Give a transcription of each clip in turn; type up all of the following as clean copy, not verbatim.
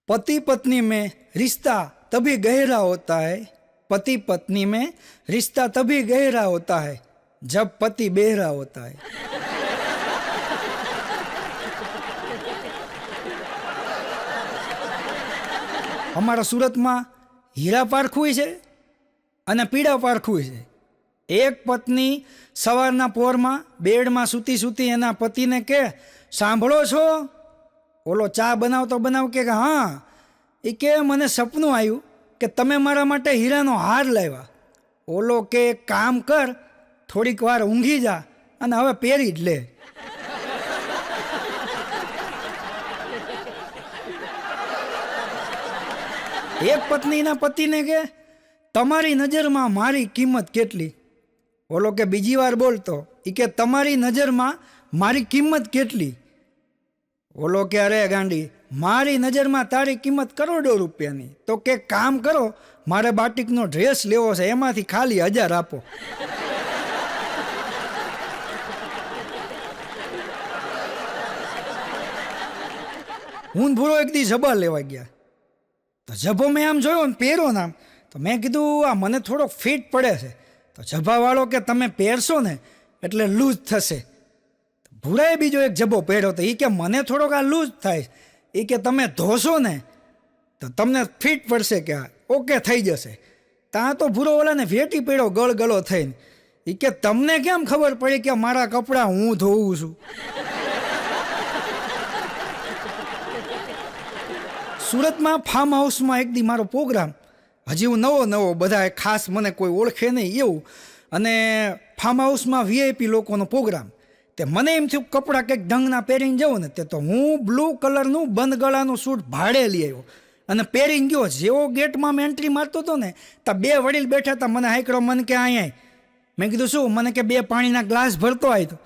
पति पत्नी में रिश्ता तभी गहरा होता है, पति पत्नी में रिश्ता तभी गहरा होता है जब पति बेहरा होता है। અમારા સુરતમાં હીરા પારખું છે અને પીળા પારખું છે. એક પત્ની સવારના પોરમાં બેડમાં સૂતી સૂતી એના પતિને કે, સાંભળો છો? ઓલો ચા બનાવતો બનાવ કે હા. એ કે મને સપનું આવ્યું કે તમે મારા માટે હીરાનો હાર લાવ્યા. ઓલો કે એક કામ કર, થોડીક વાર ઊંઘી જા અને હવે પહેરી જ લે. એક પત્નીના પતિને કે, તમારી નજરમાં મારી કિંમત કેટલી? ઓલો કે બીજી વાર બોલતો. એ કે તમારી નજરમાં મારી કિંમત કેટલી? ઓલો કે અરે ગાંડી, મારી નજરમાં તારી કિંમત કરોડો રૂપિયાની. તો કે કામ કરો, મારે બાટિકનો ડ્રેસ લેવો છે, એમાંથી ખાલી 1000 આપો. હું ભૂરો એક દી જબા લેવા ગયા. તો જભો મેં આમ જોયો ને પહેરો ને આમ, તો મેં કીધું આ મને થોડોક ફિટ પડે છે. તો જભાવાળો કે તમે પહેરશો ને એટલે લૂઝ થશે. ભૂરાએ બીજો એક જભો પહેર્યો તો એ કે મને થોડોક આ લૂઝ થાય. એ કે તમે ધોશો ને તો તમને ફિટ પડશે કે ઓકે થઈ જશે. ત્યાં તો ભૂરો ઓલાને વેટી પડ્યો ગળગળો થઈને. એ કે તમને કેમ ખબર પડી કે મારા કપડાં હું ધોઉં છું? સુરતમાં ફાર્મ હાઉસમાં એક દી મારો પ્રોગ્રામ, હજી હું નવો બધા ખાસ મને કોઈ ઓળખે નહીં એવું, અને ફાર્મ હાઉસમાં વીઆઈપી લોકોનો પ્રોગ્રામ. તે મને એમ થયું કપડાં કંઈક ઢંગના પહેરીને જાઉં ને. તે તો હું બ્લુ કલરનું બંધ ગળાનું સૂટ ભાડે લઈ આવ્યો અને પહેરીને ગયો. જેવો ગેટમાં મેં એન્ટ્રી મારતો હતો ને તો 2 વડીલ બેઠા હતા. મને હાઈકડો મને કે અહીંયા. મેં કીધું શું? મને કે 2 પાણીના ગ્લાસ ભરતો આવ્યો.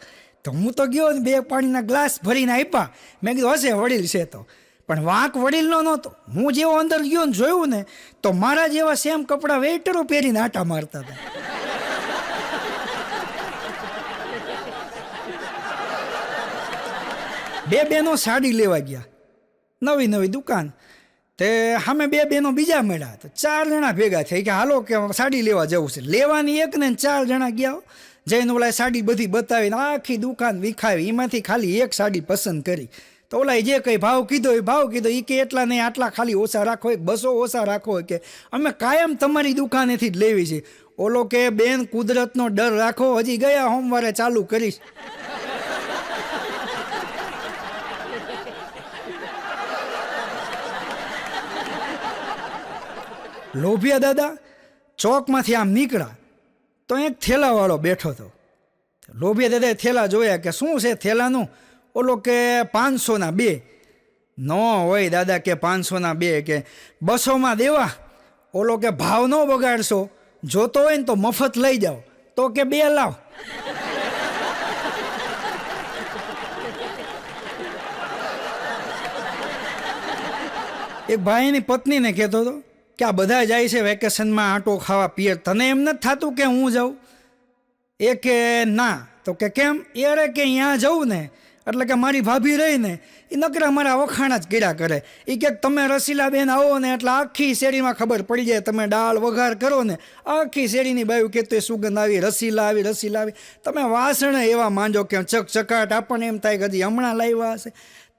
તો હું તો ગયો ને 2 પાણીના ગ્લાસ ભરીને આપ્યા. મેં કીધું હશે વડીલ છે તો, પણ વાંક વડીલનો નહોતો. હું જેવો અંદર ગયો ને જોયું ને તો મારા જેવા સેમ કપડાં વેઇટરો પહેરીને આટા મારતા હતા. બે બહેનો સાડી લેવા ગયા, નવી દુકાન. તે સામે 2 બહેનો બીજા મળ્યા. તો 4 જણા ભેગા થઈ કે હાલો કે સાડી લેવા જવું છે. લેવાની એક ને 4 જણા ગયા. જઈને ઓલા સાડી બધી બતાવીને આખી દુકાન વિખાવી. એમાંથી ખાલી એક સાડી પસંદ કરી. તો ઓલા જે કંઈ ભાવ કીધો એ કે એટલા નહીં, આટલા ખાલી ઓછા રાખો, 200 ઓછા રાખો. કે અમે કાયમ તમારી દુકાનેથી જ લેવી છે. ઓલો કે બેન કુદરતનો ડર રાખો, હજી ગયા સોમવારે ચાલુ કરીશ. લોભિયા દાદા ચોકમાંથી આમ નીકળ્યા તો એક થેલાવાળો બેઠો હતો. લોભિયા દાદાએ થેલા જોયા કે શું છે થેલાનું? ઓલો કે 500ના 2. નો હોય દાદા કે 500ના 2, કે 200માં દેવા. ઓલો કે ભાવ ન બગાડશો, જોતો હોય ને તો મફત લઈ જાઓ. તો કે 2 લાવ. એક ભાઈની પત્નીને કહેતો હતો કે આ બધા જાય છે વેકેશનમાં આંટો ખાવા પિયર, તને એમ નથી થતું કે હું જાઉં? એ કે ના. તો કે કેમ? એ અરે કે અહીંયા જવું ને એટલે કે મારી ભાભી રહી ને એ નકરા મારા વખાણ જ કર્યા કરે. એ કે તમે રસીલાબેન આવો ને એટલે આખી શેરીમાં ખબર પડી જાય. તમે દાળ વઘાર કરો ને આખી શેરીની બાયું કહેતું એ સુગંધ આવી, રસીલા આવી. તમે વાસણ એવા માંજો કે ચકચકાટ, આપણને એમ થાય કે હજી હમણાં લાવ્યા હશે.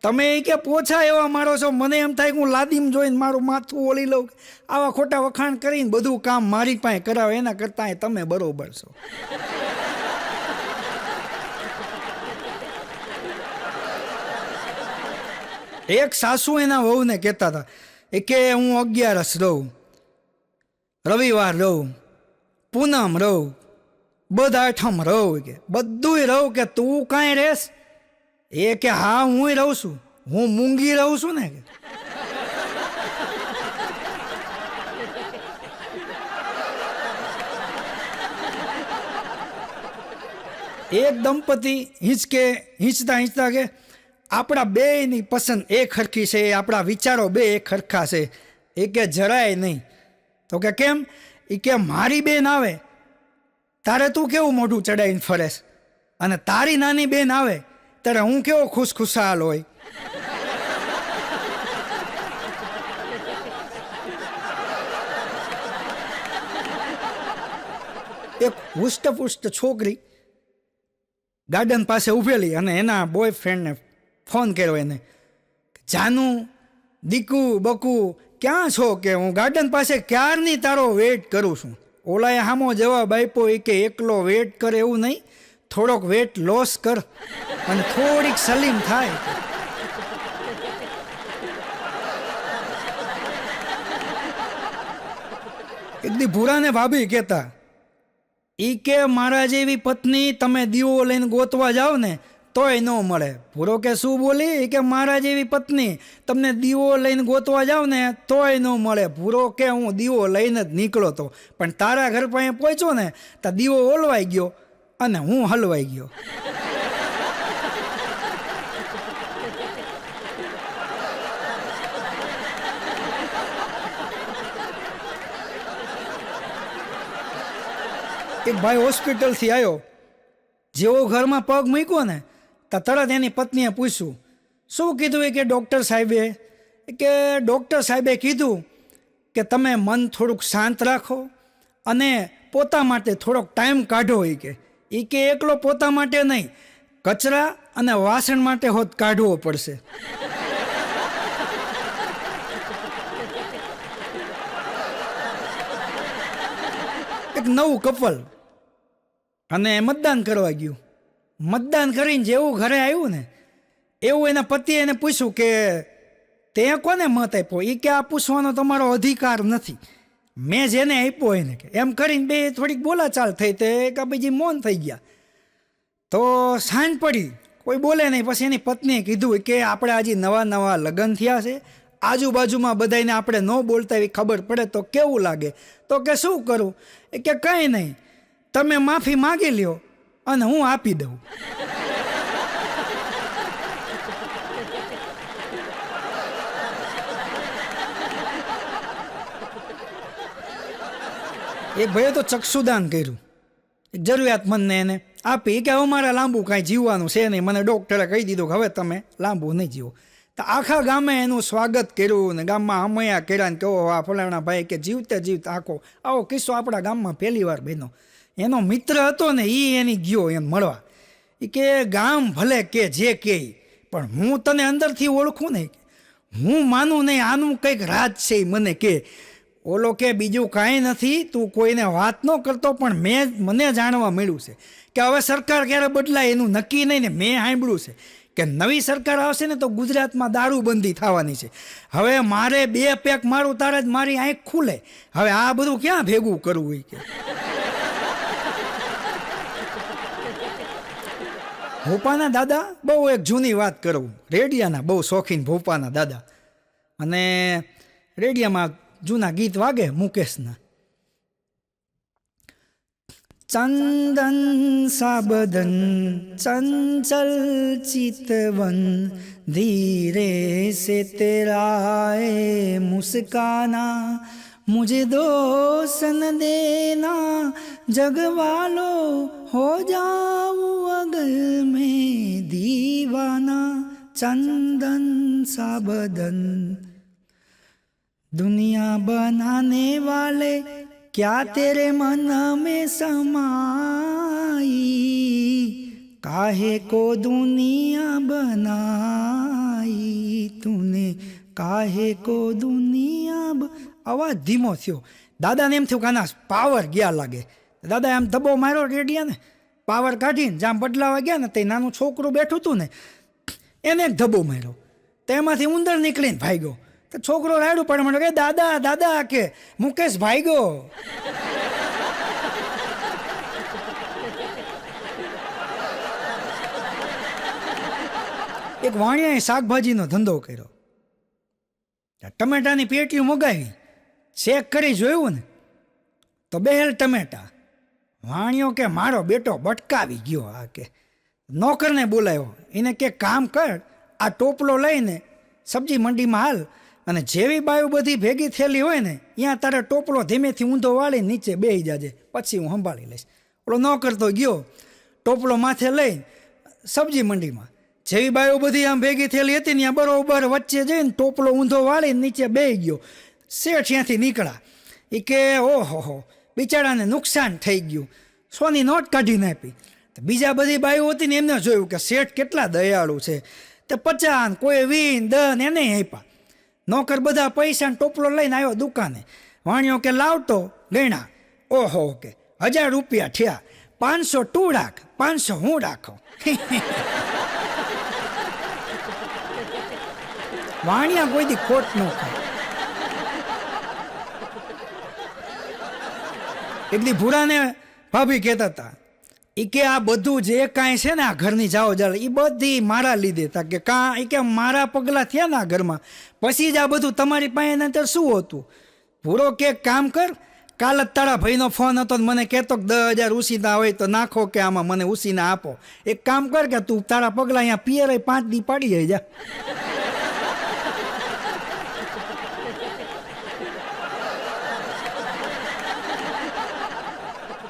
તમે એ કે પોછા એવા મારો છો, મને એમ થાય કે હું લાદીમ જોઈને મારું માથું ઓળી લઉં. આવા ખોટા વખાણ કરીને બધું કામ મારી પાસે કરાવે, એના કરતાં તમે બરોબર છો. એક સાસુ એના વહુને કહેતા હતા એ કે હું 11 રહું, રવિવાર રહું, પૂનમ રહું, બધાઠમ રહું, કે બધુંય રહું, કે તું કાંઈ રહેશ? એ કે હા હું રહું છું, હું મૂંગી રહું છું ને. એક દંપતી હિંચતા કે આપણા બેયની પસંદ એક હરખી છે, આપણા વિચારો 2 એક હરખા છે. એ કે જરાય નહીં. તો કે કેમ? એ કે મારી બેન આવે તારે તું કેવું મોઢું ચડાવીને ફરેશ, અને તારી નાની બેન આવે ત્યારે હું કેવો ખુશખુશાલ હોય. એક હુષ્ટપુષ્ટ છોકરી ગાર્ડન પાસે ઊભેલી અને એના બોયફ્રેન્ડને ફોન કર્યો એને, જાનુ દીકુ બકુ ક્યાં છો? કે હું ગાર્ડન પાસે ક્યારની તારો વેટ કરું છું. ઓલાએ હામો જવાબ આપ્યો એ કે એકલો વેટ કરે એવું નહીં, થોડોક વેટ લોસ કર અને થોડીક સલીમ થાય. એક દી ભૂરાને ભાભી કહેતા, ઈ કે મારા જેવી પત્ની તમે દીવો લઈને ગોતવા જાઓ ને તોય ન મળે. ભૂરો કે શું બોલી? કે મારા જેવી પત્ની તમને દીવો લઈને ગોતવા જાઓ ને તોય ન મળે. ભૂરો કે હું દીવો લઈને જ નીકળો તો, પણ તારા ઘર પાસે પહોંચ્યો ને તો દીવો ઓલવાઈ ગયો અને હું હલવાઈ ગયો. એક ભાઈ હોસ્પિટલથી આવ્યો, જેવો ઘરમાં પગ મૂક્યો ને તો તરત એની પત્નીએ પૂછ્યું, શું કીધું? એ કે ડૉક્ટર સાહેબે કીધું કે તમે મન થોડુંક શાંત રાખો અને પોતા માટે થોડોક ટાઈમ કાઢો. એ કે એકલો પોતા માટે નહીં, કચરા અને વાસણ માટે હોત કાઢવો પડશે. એક નવું કપલ અને મતદાન કરવા ગયું. મતદાન કરીને જેવું ઘરે આવ્યું ને એવું એના પતિએ એને પૂછ્યું કે તે કોને મત આપ્યો? એ કે આ પૂછવાનો તમારો અધિકાર નથી, મેં જેને આપ્યો એને. કે એમ કરીને બે થોડીક બોલાચાલ થઈ, તે કાબીજી મૌન થઈ ગયા. તો સાંજ પડી, કોઈ બોલે નહીં. પછી એની પત્નીએ કીધું કે આપણે આજે નવા નવા લગ્ન થયા છે, આજુબાજુમાં બધાને આપણે ન બોલતા એવી ખબર પડે તો કેવું લાગે? તો કે શું કરું? કે કંઈ નહીં, તમે માફી માગી લ્યો અને હું આપી દઉં. એક ભાઈએ તો ચક્ષુદાન કર્યું, એક જરૂરિયાતમંદને એને આપી. કે હવે મારે લાંબુ કાંઈ જીવવાનું છે નહીં, મને ડૉક્ટરે કહી દીધું કે હવે તમે લાંબુ નહીં જીવો. તો આખા ગામે એનું સ્વાગત કર્યું ને ગામમાં હમૈયા કર્યા ને કહો આ ફલાણા ભાઈ કે જીવતે જીવતા આવો કિસ્સો આપણા ગામમાં પહેલી વાર બન્યો. એનો મિત્ર હતો ને એ એની ગયો એને મળવા. એ કે ગામ ભલે કે જે કે પણ હું તને અંદરથી ઓળખું નહીં, હું માનું નહીં, આનું કંઈક રાજ છે મને કે. ઓલો કે બીજું કાંઈ નથી, તું કોઈને વાત ન કરતો, પણ મને જાણવા મળ્યું છે કે હવે સરકાર ક્યારે બદલાય એનું નક્કી નહીં ને મેં સાંભળ્યું છે કે નવી સરકાર આવશે ને તો ગુજરાતમાં દારૂબંધી થવાની છે. હવે મારે 2 પેક મારું તારે જ મારી આંખ ખુલે. હવે આ બધું ક્યાં ભેગું કરવું હોય? કે ભોપાના દાદા, બહુ એક જૂની વાત કરું, રેડિયાના બહુ શોખીન ભોપાના દાદા. અને રેડિયામાં જૂના ગીત વાગે મુકેશના. चंदन सा बदन चंचल चितवन धीरे से तेरा ए मुस्काना मुझे दोसन देना जगवालो हो जाऊं अगर मैं दीवाना चंदन सा बदन दुनिया बनाने वाले क्या तेरे मन में समाई काहे को दुनिया बनाई तूने काहे को दुनिया अवाज धीमो थयो. दादाने एम थયું કે આના પાવર ગયા લાગે. દાદા આમ ધબ્બો માર્યો રેડિયા ને, પાવર કાઢીને જામ બદલાવા ગયા ને તે નાનું છોકરું બેઠું હતું ને એને એક ધબ્બો માર્યો, તેમાંથી ઉંદર નીકળીને ભાગ્યો. તો છોકરો રાડું પડે મને કે દાદા દાદા કે મુકેશ ભાગ્યો. એક વાણિયાએ શાકભાજીનો ધંધો કર્યો. ટમેટાની પેટીઓ મગાવી, શેક કરી જોયું ને તો બેહેલ ટમેટા. વાણિયો કે મારો બેટો બટકાવી ગયો. આ કે નોકરને બોલાવ્યો, એને કે કામ કર, આ ટોપલો લઈને સબ્જી મંડીમાં હાલ અને જેવી બાયું બધી ભેગી થયેલી હોય ને ત્યાં તારે ટોપલો ધીમેથી ઊંધો વાળી નીચે બેસી જાજે, પછી હું સંભાળી લઈશ. ઓલો નોકર તો ગયો, ટોપલો માથે લઈ સબ્જી મંડીમાં. જેવી બાયો બધી આમ ભેગી થયેલી હતી ત્યાં બરોબર વચ્ચે જઈને ટોપલો ઊંધો વાળીને નીચે બેસી ગયો. શેઠ ત્યાંથી નીકળ્યા. એ કે ઓહો બિચારાને નુકસાન થઈ ગયું. 100ની નોટ કાઢીને આપી. બીજા બધી બાઈઓ હતી ને એમને જોયું કે શેઠ કેટલા દયાળુ છે, તે 50, કોઈ 20, 10 એને આપ્યા. નોકર બધા પૈસાનો ટોપલો લઈને આવ્યો દુકાને. વાણિયો કે લાવતો ગણ્યા, ઓહો કે 1000 રૂપિયા થયા, 500 તું રાખ, 500 હું રાખો. વાણિયા કોઈ દી ખોટ ન ખાય. એક દી ભૂરાને ભાભી કહેતા હતા, એ કે આ બધું જે કાંઈ છે ને આ ઘરની જાઓ જાળ એ બધી મારા લીધે હતા, કે કાં એ કે મારા પગલાં થયા ને આ ઘરમાં પછી જ આ બધું તમારી પાસે નંતર શું હતું. ભૂરો કે કામ કર, કાલ જ તારા ભાઈનો ફોન હતો ને મને કહેતો કે 10,000 ઉસીના હોય તો નાખો કે આમાં મને ઉસીના આપો. એક કામ કર કે તું તારા પગલાં અહીંયા પિયરે 5 દી પાડી જાય જા.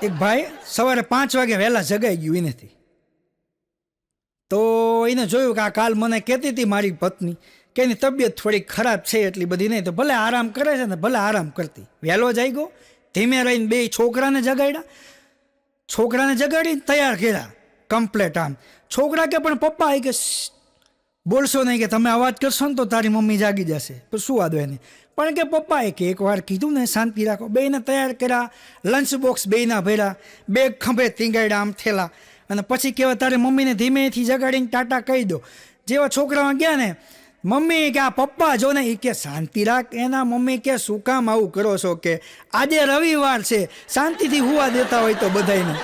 એક ભાઈ સવારે 5 વાગે વહેલા જગાઈ ગયું એનેથી. તો એને જોયું કે આ કાલ મને કહેતી હતી મારી પત્ની કે એની તબિયત થોડીક ખરાબ છે, એટલી બધી નહીં, તો ભલે આરામ કરે છે ને ભલે આરામ કરતી. વહેલો જાગ્યો, ધીમે રહીને 2 છોકરાને જગાડ્યા. છોકરાને જગાડીને તૈયાર કર્યા કમ્પ્લેટ. આમ છોકરા કે પણ પપ્પા કે બોલશો નહીં, કે તમે અવાજ કરશો ને તો તારી મમ્મી જાગી જશે, તો શું વાંધો એને. પણ કે પપ્પાએ કે એકવાર કીધું ને શાંતિ રાખો. બેયને તૈયાર કર્યા, લંચ બોક્સ બેયના ભર્યા, બેગ ખંભે ટીંગાડ્યા આમ થેલા, અને પછી કહેવાય તારે મમ્મીને ધીમેથી જગાડીને ટાટા કહી દો. જેવા છોકરામાં ગયા ને, મમ્મી કે આ પપ્પા જો ને, એ કે શાંતિ રાખ. એના મમ્મી કે શું કામ આવું કરો છો, કે આજે રવિવાર છે, શાંતિથી હુવા દેતા હોય તો બધાયને.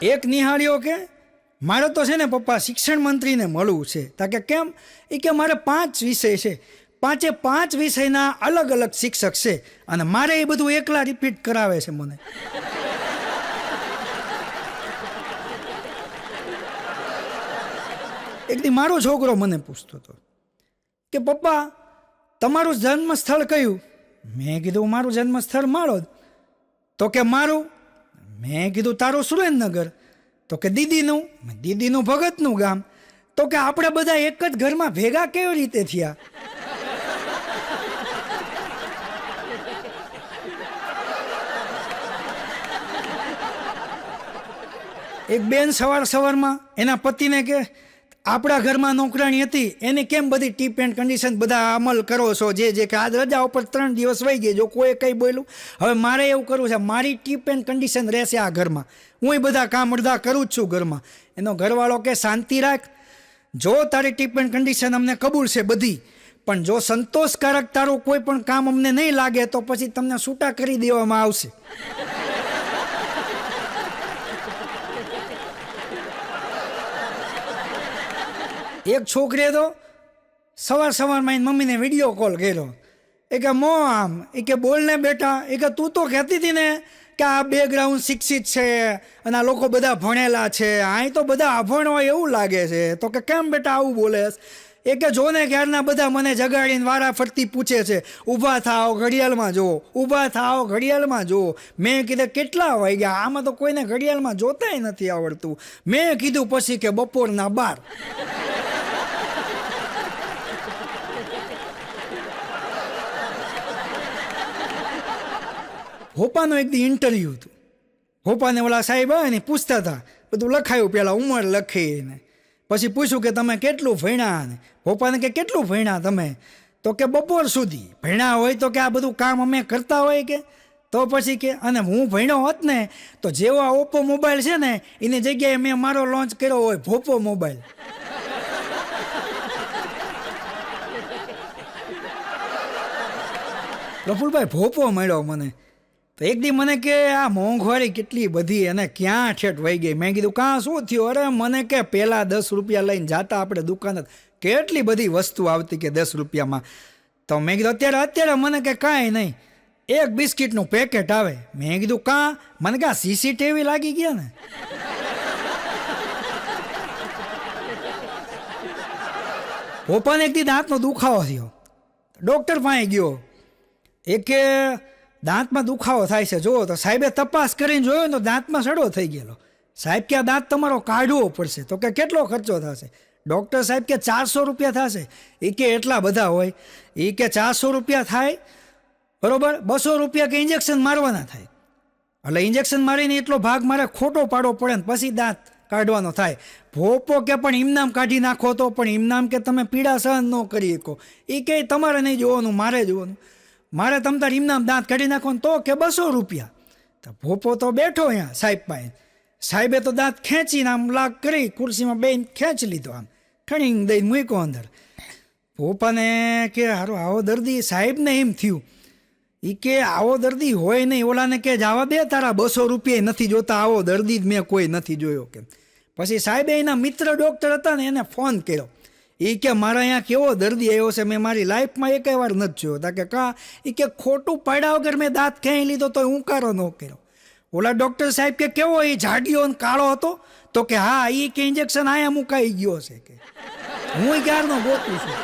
એક નિહાળ્યો કે મારે તો છે ને પપ્પા શિક્ષણ મંત્રીને મળવું છે. તા કે કેમ? એ કે મારે 5 વિષય છે, 5 વિષયના અલગ અલગ શિક્ષક છે અને મારે એ બધું એકલા રિપીટ કરાવે છે મને. એક દી મારો છોકરો મને પૂછતો હતો કે પપ્પા તમારું જન્મ સ્થળ કયું? મેં કીધું મારું જન્મ સ્થળ માળોદ. તો કે મારું? મેં કીધું તારું સુરેન્દ્રનગર. તો કે દીદીનું ભગતનું ગામ. તો કે આપણે બધા એક જ ઘરમાં ભેગા કેવી રીતે થયા? એક બેન સવારમાં એના પતિને કે આપણા ઘરમાં નોકરાણી હતી એને કેમ બધી ટીપ એન્ડ કન્ડિશન બધા અમલ કરો છો, જે કે આજ રજા ઉપર 3 દિવસ વહી ગઈ, જો કોઈ કંઈ બોલ્યું. હવે મારે એવું કરવું છે, મારી ટીપ એન્ડ કન્ડિશન રહેશે આ ઘરમાં, હું બધા કામ અડધા કરું જ છું ઘરમાં. એનો ઘરવાળો કે શાંતિ રાખ, જો તારી ટીપ એન્ડ કન્ડિશન અમને કબૂલ છે બધી, પણ જો સંતોષકારક તારું કોઈ પણ કામ અમને નહીં લાગે તો પછી તમને છૂટા કરી દેવામાં આવશે. એક છોકરીએ તો સવારમાં એની મમ્મીને વિડીયો કોલ કર્યો. એ કે મોમ, એ કે બોલ ને બેટા, એ કે તું તો કહેતી હતી ને કે આ બેકગ્રાઉન્ડ શિક્ષિત છે અને આ લોકો બધા ભણેલા છે, અહીં તો બધા અભણ હોય એવું લાગે છે. તો કે કેમ બેટા આવું બોલેસ? એ કે જો ને ક્યારના બધા મને જગાડીને વારા ફરતી પૂછે છે, ઊભા થાઓ ઘડિયાળમાં જુઓ, ઊભા થાઓ ઘડિયાળમાં જુઓ. મેં કીધું કેટલા વાગ્યા? આમાં તો કોઈને ઘડિયાળમાં જોતાય નથી આવડતું. મેં કીધું પછી કે બપોરના 12. ભોપાનો એક દી ઇન્ટરવ્યૂ હતું. ભોપાને ઓલા સાહેબ આવે ને પૂછતા હતા, બધું લખાયું, પહેલાં ઉંમર લખીને પછી પૂછ્યું કે તમે કેટલું ભણ્યા? ને ભોપાને કે કેટલું ભણ્યા તમે? તો કે બપોર સુધી. ભણ્યા હોય તો કે આ બધું કામ અમે કરતા હોય કે? તો પછી કે અને હું ભણ્યો હોત ને તો જેવો આ ઓપ્પો મોબાઈલ છે ને એની જગ્યાએ મેં મારો લોન્ચ કર્યો હોય ભોપો મોબાઈલ. પ્રફુલભાઈ ભોપો મળ્યો મને. તો એક દી મને કે આ મોંઘવારી કેટલી બધી અને ક્યાં ઠેઠ વહી ગઈ. મેં કીધું કાં શું થયું? અરે મને કે પહેલાં 10 રૂપિયા લઈને જાતા આપણે દુકાન, કેટલી બધી વસ્તુ આવતી કે 10 રૂપિયામાં. તો મેં કીધું અત્યારે મને કે કાંઈ નહીં, એક બિસ્કિટનું પેકેટ આવે. મેં કીધું કાં? મને કે CCTV લાગી ગયા ને. પપ્પાને એક દી દાંતનો દુખાવો થયો, ડૉક્ટર પાસે ગયો. એ કે દાંતમાં દુખાવો થાય છે જુઓ. તો સાહેબે તપાસ કરીને જોયો તો દાંતમાં સડો થઈ ગયેલો. સાહેબ કે આ દાંત તમારો કાઢવો પડશે. તો કે કેટલો ખર્ચો થશે? ડૉક્ટર સાહેબ કે 400 રૂપિયા થશે. એ કે એટલા બધા હોય? એ કે 400 રૂપિયા થાય બરોબર, 200 રૂપિયા કે ઇન્જેક્શન મારવાના થાય. એટલે ઇન્જેક્શન મારીને એટલો ભાગ મારે ખોટો પાડવો પડે ને પછી દાંત કાઢવાનો થાય. ભોપો કે પણ ઇમનામ કાઢી નાખો તો, પણ ઇમનામ કે તમે પીડા સહન ન કરી શકો. એ કે તમારે નહીં જોવાનું, મારે જોવાનું. મારે તમ તાર ઇમનામ દાંત કાઢી નાખો ને તો કે 200 રૂપિયા. તો ભોપો તો બેઠો અહીંયા સાહેબ પાસે. સાહેબે તો દાંત ખેંચીને આમ લાગ કરી ખુરશીમાં બેન ખેંચી લીધો, આમ ખણી દઈને મૂક્યો અંદર. ભોપાને કે હારો આવો દર્દી, સાહેબને એમ થયું. એ કે આવો દર્દી હોય નહીં. ઓલાને કે જવા દે, તારા 200 રૂપિયા નથી જોતા, આવો દર્દી જ મેં કોઈ નથી જોયો કે. પછી સાહેબે એના મિત્ર ડૉક્ટર હતા ને એને ફોન કર્યો. એ કે મારા અહીંયા કેવો દર્દી આવ્યો છે, મેં મારી લાઈફમાં એકેય વાર નથી જોયો. તા કે કાં? એ કે ખોટું પાડ્યા વગર મેં દાંત ખેંચી લીધો તો હુંકારો ન કર્યો. ઓલા ડૉક્ટર સાહેબ કે કેવો એ જાડિયો ને કાળો હતો? તો કે હા, એ કે ઇન્જેક્શન આયા મુકાઈ ગયો છે કે. હું ક્યારનો ગોતું છું.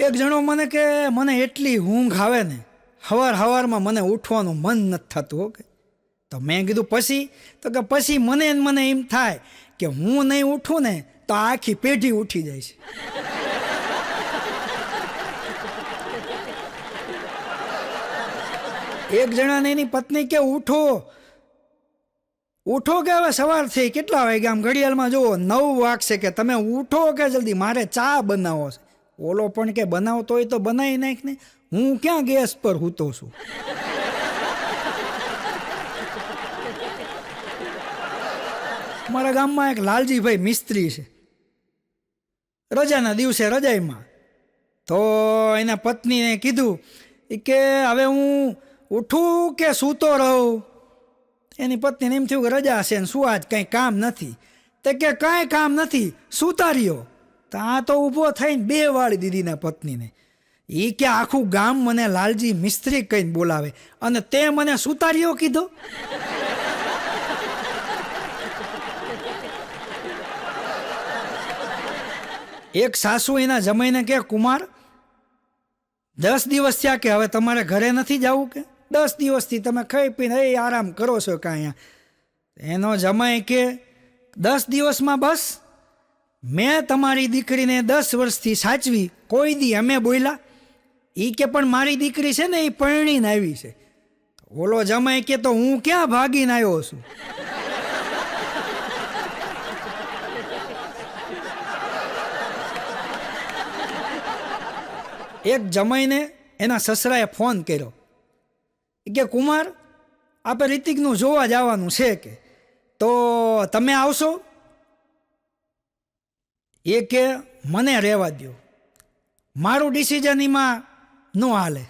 એક જણો મને કે મને એટલી ઊંઘ આવે ને, સવારમાં મને ઉઠવાનું મન નથી થતું. ઓકે, તો મેં કીધું પછી? તો કે પછી મને એમ થાય કે હું નહીં ઉઠું ને તો આખી પેઢી ઉઠી જાય છે. એક જણાને એની પત્ની કે ઉઠો કે હવે સવાર થઈ, કેટલા વાગ્યા? આમ ઘડિયાળમાં જુઓ 9 વાગશે. કે તમે ઉઠો કે જલ્દી, મારે ચા બનાવો છે. ઓલો પણ કે બનાવતો હોય તો બનાવી નાખ ને, હું ક્યાં ગેસ પર હૂતો છું. મારા ગામમાં એક લાલજીભાઈ મિસ્ત્રી છે. રજાના દિવસે રજાઈમાં તો એના પત્નીને કીધું કે હવે હું ઉઠું કે સૂતો રહું? એની પત્નીને એમ થયું કે રજા છે ને શું આજ કંઈ કામ નથી. તે કે કાંઈ કામ નથી, સૂતા રહ્યો. તો આ તો ઊભો થઈને 2 વાળી દીદીના પત્નીને. એ કે આખું ગામ મને લાલજી મિસ્ત્રી કહીને બોલાવે અને તે મને સૂતા રહ્યો કીધો. એક સાસુ એના જમાઈને કે કુમાર 10 દિવસ થયા કે હવે તમારે ઘરે નથી જવું કે? 10 દિવસથી તમે ખાઈ પીને આરામ કરો છો કાંઈ? એનો જમાઈ કે 10 દિવસમાં બસ? મેં તમારી દીકરીને 10 વર્ષથી સાચવી, કોઈ દી અમે બોલ્યા? એ કે પણ મારી દીકરી છે ને એ પરણીને આવી છે. ઓલો જમાઈ કે તો હું ક્યાં ભાગીને આવ્યો છું? એક જમાઈને એના સસરાએ ફોન કર્યો કે કુમાર આપણે રિતિકનું જોવા જવાનું છે કે, તો તમે આવશો? એ કે મને રહેવા દો, મારું ડિસિઝન એમાં ન હાલે.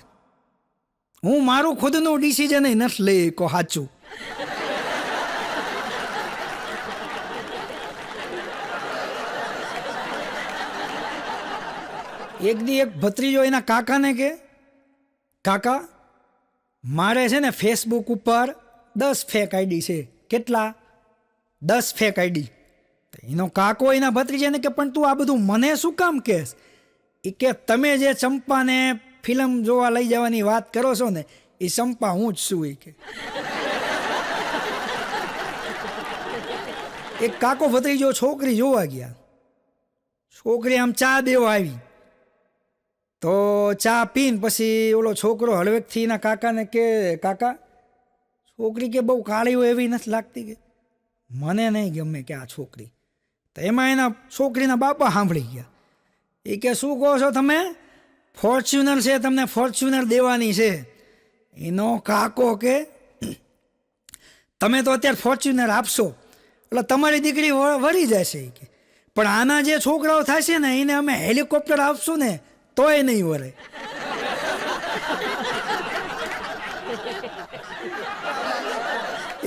હું મારું ખુદનું ડિસિઝન નથી લઈ શકો સાચું. એક દી એક ભત્રીજો એના કાકાને કે કાકા મારે છે ને ફેસબુક ઉપર 10 ફેક આઈડી છે. કેટલા? 10 ફેક આઈડી. એનો કાકો એના ભત્રીજાને કે પણ તું આ બધું મને શું કામ કહેશ? એ કે તમે જે ચંપાને ફિલ્મ જોવા લઈ જવાની વાત કરો છો ને એ ચંપા હું જ છું. એ કે એક કાકો ભત્રીજો છોકરી જોવા ગયા. છોકરી આમ ચા દેવા આવી તો ચા પીને પછી ઓલો છોકરો હળવેકથી એના કાકાને કે કાકા છોકરી કે બહુ કાળી હોય એવી નથી લાગતી કે? મને નહીં ગમે કે આ છોકરી. તો એમાં એના છોકરીના બાપા સાંભળી ગયા. એ કે શું કહો છો તમે? ફોર્ચ્યુનર છે, તમને ફોર્ચ્યુનર દેવાની છે. એનો કાકો કે તમે તો અત્યારે ફોર્ચ્યુનર આપશો એટલે તમારી દીકરી વળી જશે. કે પણ આના જે છોકરાઓ થશે ને એને અમે હેલિકોપ્ટર આપશું ને તોય નહીં વરે.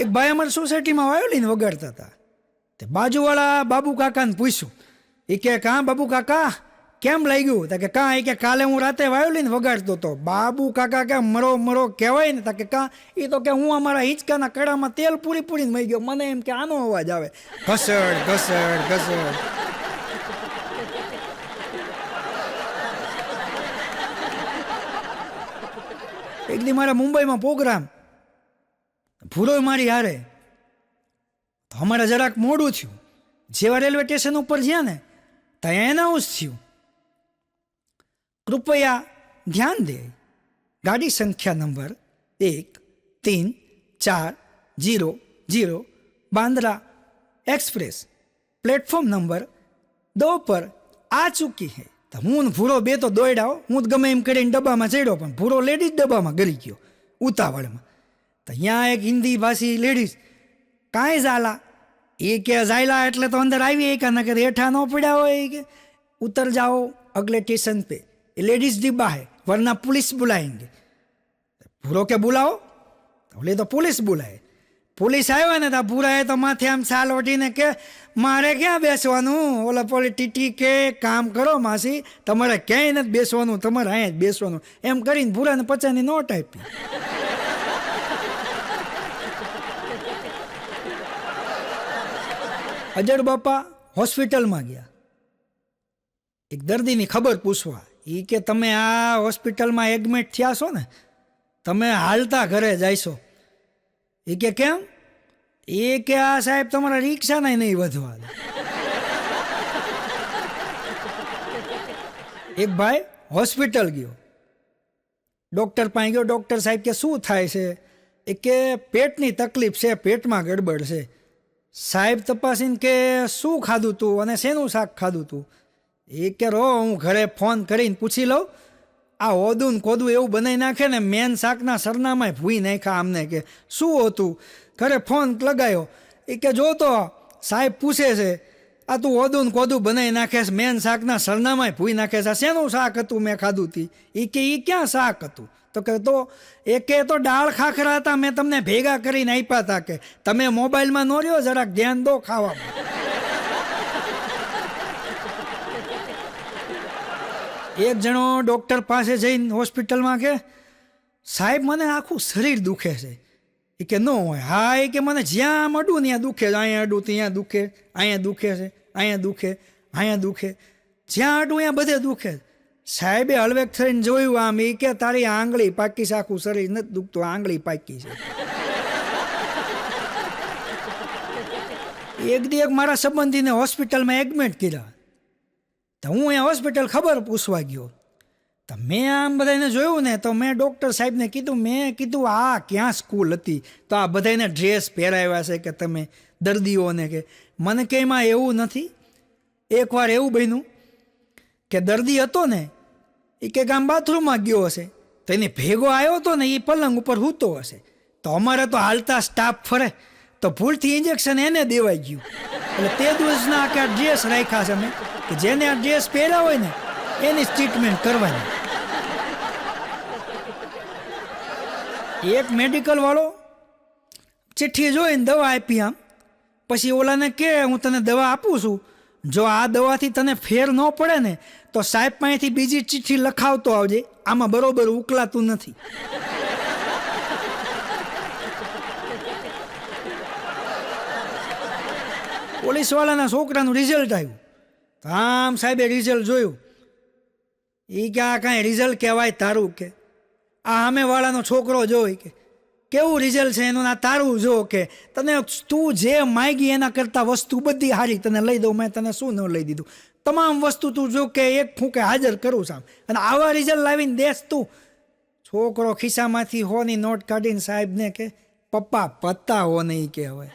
એક ભાઈ અમારી સોસાયટીમાં વાયોલિન વગાડતા હતા. તે બાજુવાળા બાબુ કાકાને પૂછ્યું. એ કે કાં બાબુ કાકા કેમ લાગ્યું? તા કે કાં? એ કે કાલે હું રાતે વાયોલિન વગાડતો હતો. બાબુ કાકા કે મરો મરો કહેવાય ને? તા કે કાં? એ તો કે હું અમારા હિંચકાના કડામાં તેલ પૂરીને મરી ગયો. મને એમ કે આનો અવાજ આવે, ઘસડ ઘસડ ઘસડ. એક દી મારા મુંબઈમાં પ્રોગ્રામ ભૂરો મારી હારે. તો અમારે જરાક મોડું થયું. જેવા રેલવે સ્ટેશન ઉપર જ્યાં ને ત્યાં એનાઉન્સ થયું, કૃપયા ધ્યાન દે, ગાડી સંખ્યા number 1340 Bandra express platform number 2 पर आ चुकी है. તો હું ને ભૂરો બે તો દોડ્યા. હું ગમે એમ કરીને ડબ્બામાં ચડ્યો, પણ ભૂરો લેડીઝ ડબ્બામાં ગરી ગયો ઉતાવળમાં. તો અહીંયા એક હિન્દી ભાષી લેડીઝ, કાંઈ ઝાલા, એ કે ઝાયલા એટલે તો અંદર આવી કે નકર હેઠા ન પડ્યા હોય કે ઉતર જાઓ અગલે स्टेशन पे, ये लेडीज डिब्बा है वरना पुलिस बुलाएंगे. ભૂરો કે બુલાવો. બોલે તો પોલીસ બોલાય. પોલીસ આવ્યા ને તો ભૂરાએ તો માથે આમ સાલ ઓઢીને કે મારે ક્યાં બેસવાનું. ઓલા પોલી ટીટી કે કામ કરો માસી, તમારે ક્યાંય નથી બેસવાનું, તમારે અહીંયા જ બેસવાનું, એમ કરીને ભૂરાને 50ની નોટ આપી. અજડ બાપા હોસ્પિટલમાં ગયા એક દર્દીની ખબર પૂછવા. એ કે તમે આ હોસ્પિટલમાં એડમિટ થયા છો ને, તમે હાલતા ઘરે જાયશો. એ કે કેમ? એ કે આ સાહેબ તમારા રિક્ષાના નહીં વધવા દે. એક ભાઈ હોસ્પિટલ ગયો, ડૉક્ટર પાસે ગયો. ડૉક્ટર સાહેબ કે શું થાય છે? એ કે પેટની તકલીફ છે, પેટમાં ગડબડ છે. સાહેબ તપાસીને કે શું ખાધું તું અને શેનું શાક ખાધું તું? એ કે રો હું ઘરે ફોન કરીને પૂછી લઉં. આ ઓદું ને કોદું એવું બનાવી નાખે ને, મેન શાકના સરનામાય ભૂઈ નાખ્યા અમને. કે શું હતું? ઘરે ફોન લગાવ્યો. એ કે જો તો સાહેબ પૂછે છે, આ તું ઓદું ને કોદું બનાવી નાખે છે, મેન શાકના સરનામાય ભૂઈ નાખે છે, શેનું શાક હતું મેં ખાધું હતી? એ કે એ ક્યાં શાક હતું? તો કે તો એ કે તો દાળ ખાખરા હતા, મેં તમને ભેગા કરીને આપ્યા હતા. કે તમે મોબાઈલમાં ન રહ્યો, જરાક ધ્યાન દો ખાવામાં. એક જણો ડૉક્ટર પાસે જઈને હોસ્પિટલમાં કે સાહેબ મને આખું શરીર દુખે છે. એ કે ન હોય. હા, એ કે મને જ્યાં અડું ત્યાં દુખે છે, અહીંયા અડું ત્યાં દુખે, અહીંયા દુખે છે, અહીંયા દુખે, અહીંયા દુખે, જ્યાં અડું ત્યાં બધે દુખે. સાહેબે હળવેક થઈને જોયું આમ. એ કે તારી આંગળી પાકી છે, આખું શરીર નથી દુખતું, આંગળી પાકી છે. એક દી એક મારા સંબંધીને હોસ્પિટલમાં એડમિટ કર્યા. તો હું અહીંયા હોસ્પિટલ ખબર પૂછવા ગયો. તો મેં આમ બધાને જોયું ને, તો મેં ડૉક્ટર સાહેબને કીધું, મેં કીધું આ ક્યાં સ્કૂલ હતી? તો આ બધાને ડ્રેસ પહેરાવ્યા છે કે તમે દર્દીઓને. કે મને કે એમાં એવું નથી. એકવાર એવું બન્યું કે દર્દી હતો ને, એ કે આમ બાથરૂમમાં ગયો હશે, તો એને ભેગો આવ્યો હતો ને, એ પલંગ ઉપર સૂતો હશે. તો અમારે તો હાલતા સ્ટાફ ફરે, તો ભૂલથી ઇન્જેક્શન એને દેવાઈ ગયું. એટલે તે દિવસના આખા ડ્રેસ રાખ્યા છે મેં, કે જેને આ ડ્રેસ પહેર્યા હોય ને એની ટ્રીટમેન્ટ કરવાની. એક મેડિકલ વાળો ચિઠ્ઠી જોઈને દવા આપી આમ. પછી ઓલાને કે હું તને દવા આપું છું, જો આ દવાથી તને ફેર ન પડે ને તો સાહેબ પાસેથી બીજી ચિઠ્ઠી લખાવતો આવજે, આમાં બરોબર ઉકલાતું નથી. પોલીસવાળાના છોકરાનું રિઝલ્ટ આવ્યું. તો આમ સાહેબે રિઝલ્ટ જોયું. એ કે આ કાંઈ રિઝલ્ટ કહેવાય તારું? કે આ સામેવાળાનો છોકરો જોઈ કે કેવું રિઝલ્ટ છે એનું, ના તારું જો કે તને તું જે માગી એના કરતાં વસ્તુ બધી સારી તને લઈ દઉં. મેં તને શું ન લઈ દીધું? તમામ વસ્તુ તું જો કે એક ફૂંકે હાજર કરું સામ, અને આવા રિઝલ્ટ લાવીને દેશ તું. છોકરો ખિસ્સામાંથી હોની નોટ કાઢીને સાહેબને કે પપ્પા પત્તા હો નહીં કે હવે.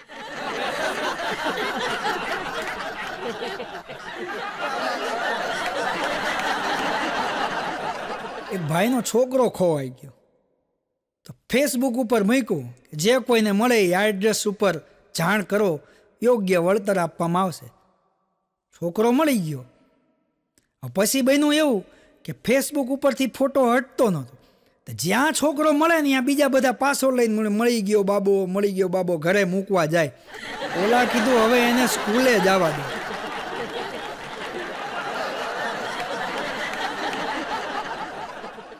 એક ભાઈનો છોકરો ખોવાઈ ગયો. તો ફેસબુક ઉપર મૂક્યું, જે કોઈને મળે એ એડ્રેસ ઉપર જાણ કરો, યોગ્ય વળતર આપવામાં આવશે. છોકરો મળી ગયો. પછી બન્યું એવું કે ફેસબુક ઉપરથી ફોટો હટતો નહોતો. તો જ્યાં છોકરો મળે ને ત્યાં બીજા બધા પાસો લઈને મળી ગયો બાબો, મળી ગયો બાબો, ઘરે મૂકવા જાય. ઓલા કીધું હવે એને સ્કૂલે જવા દે.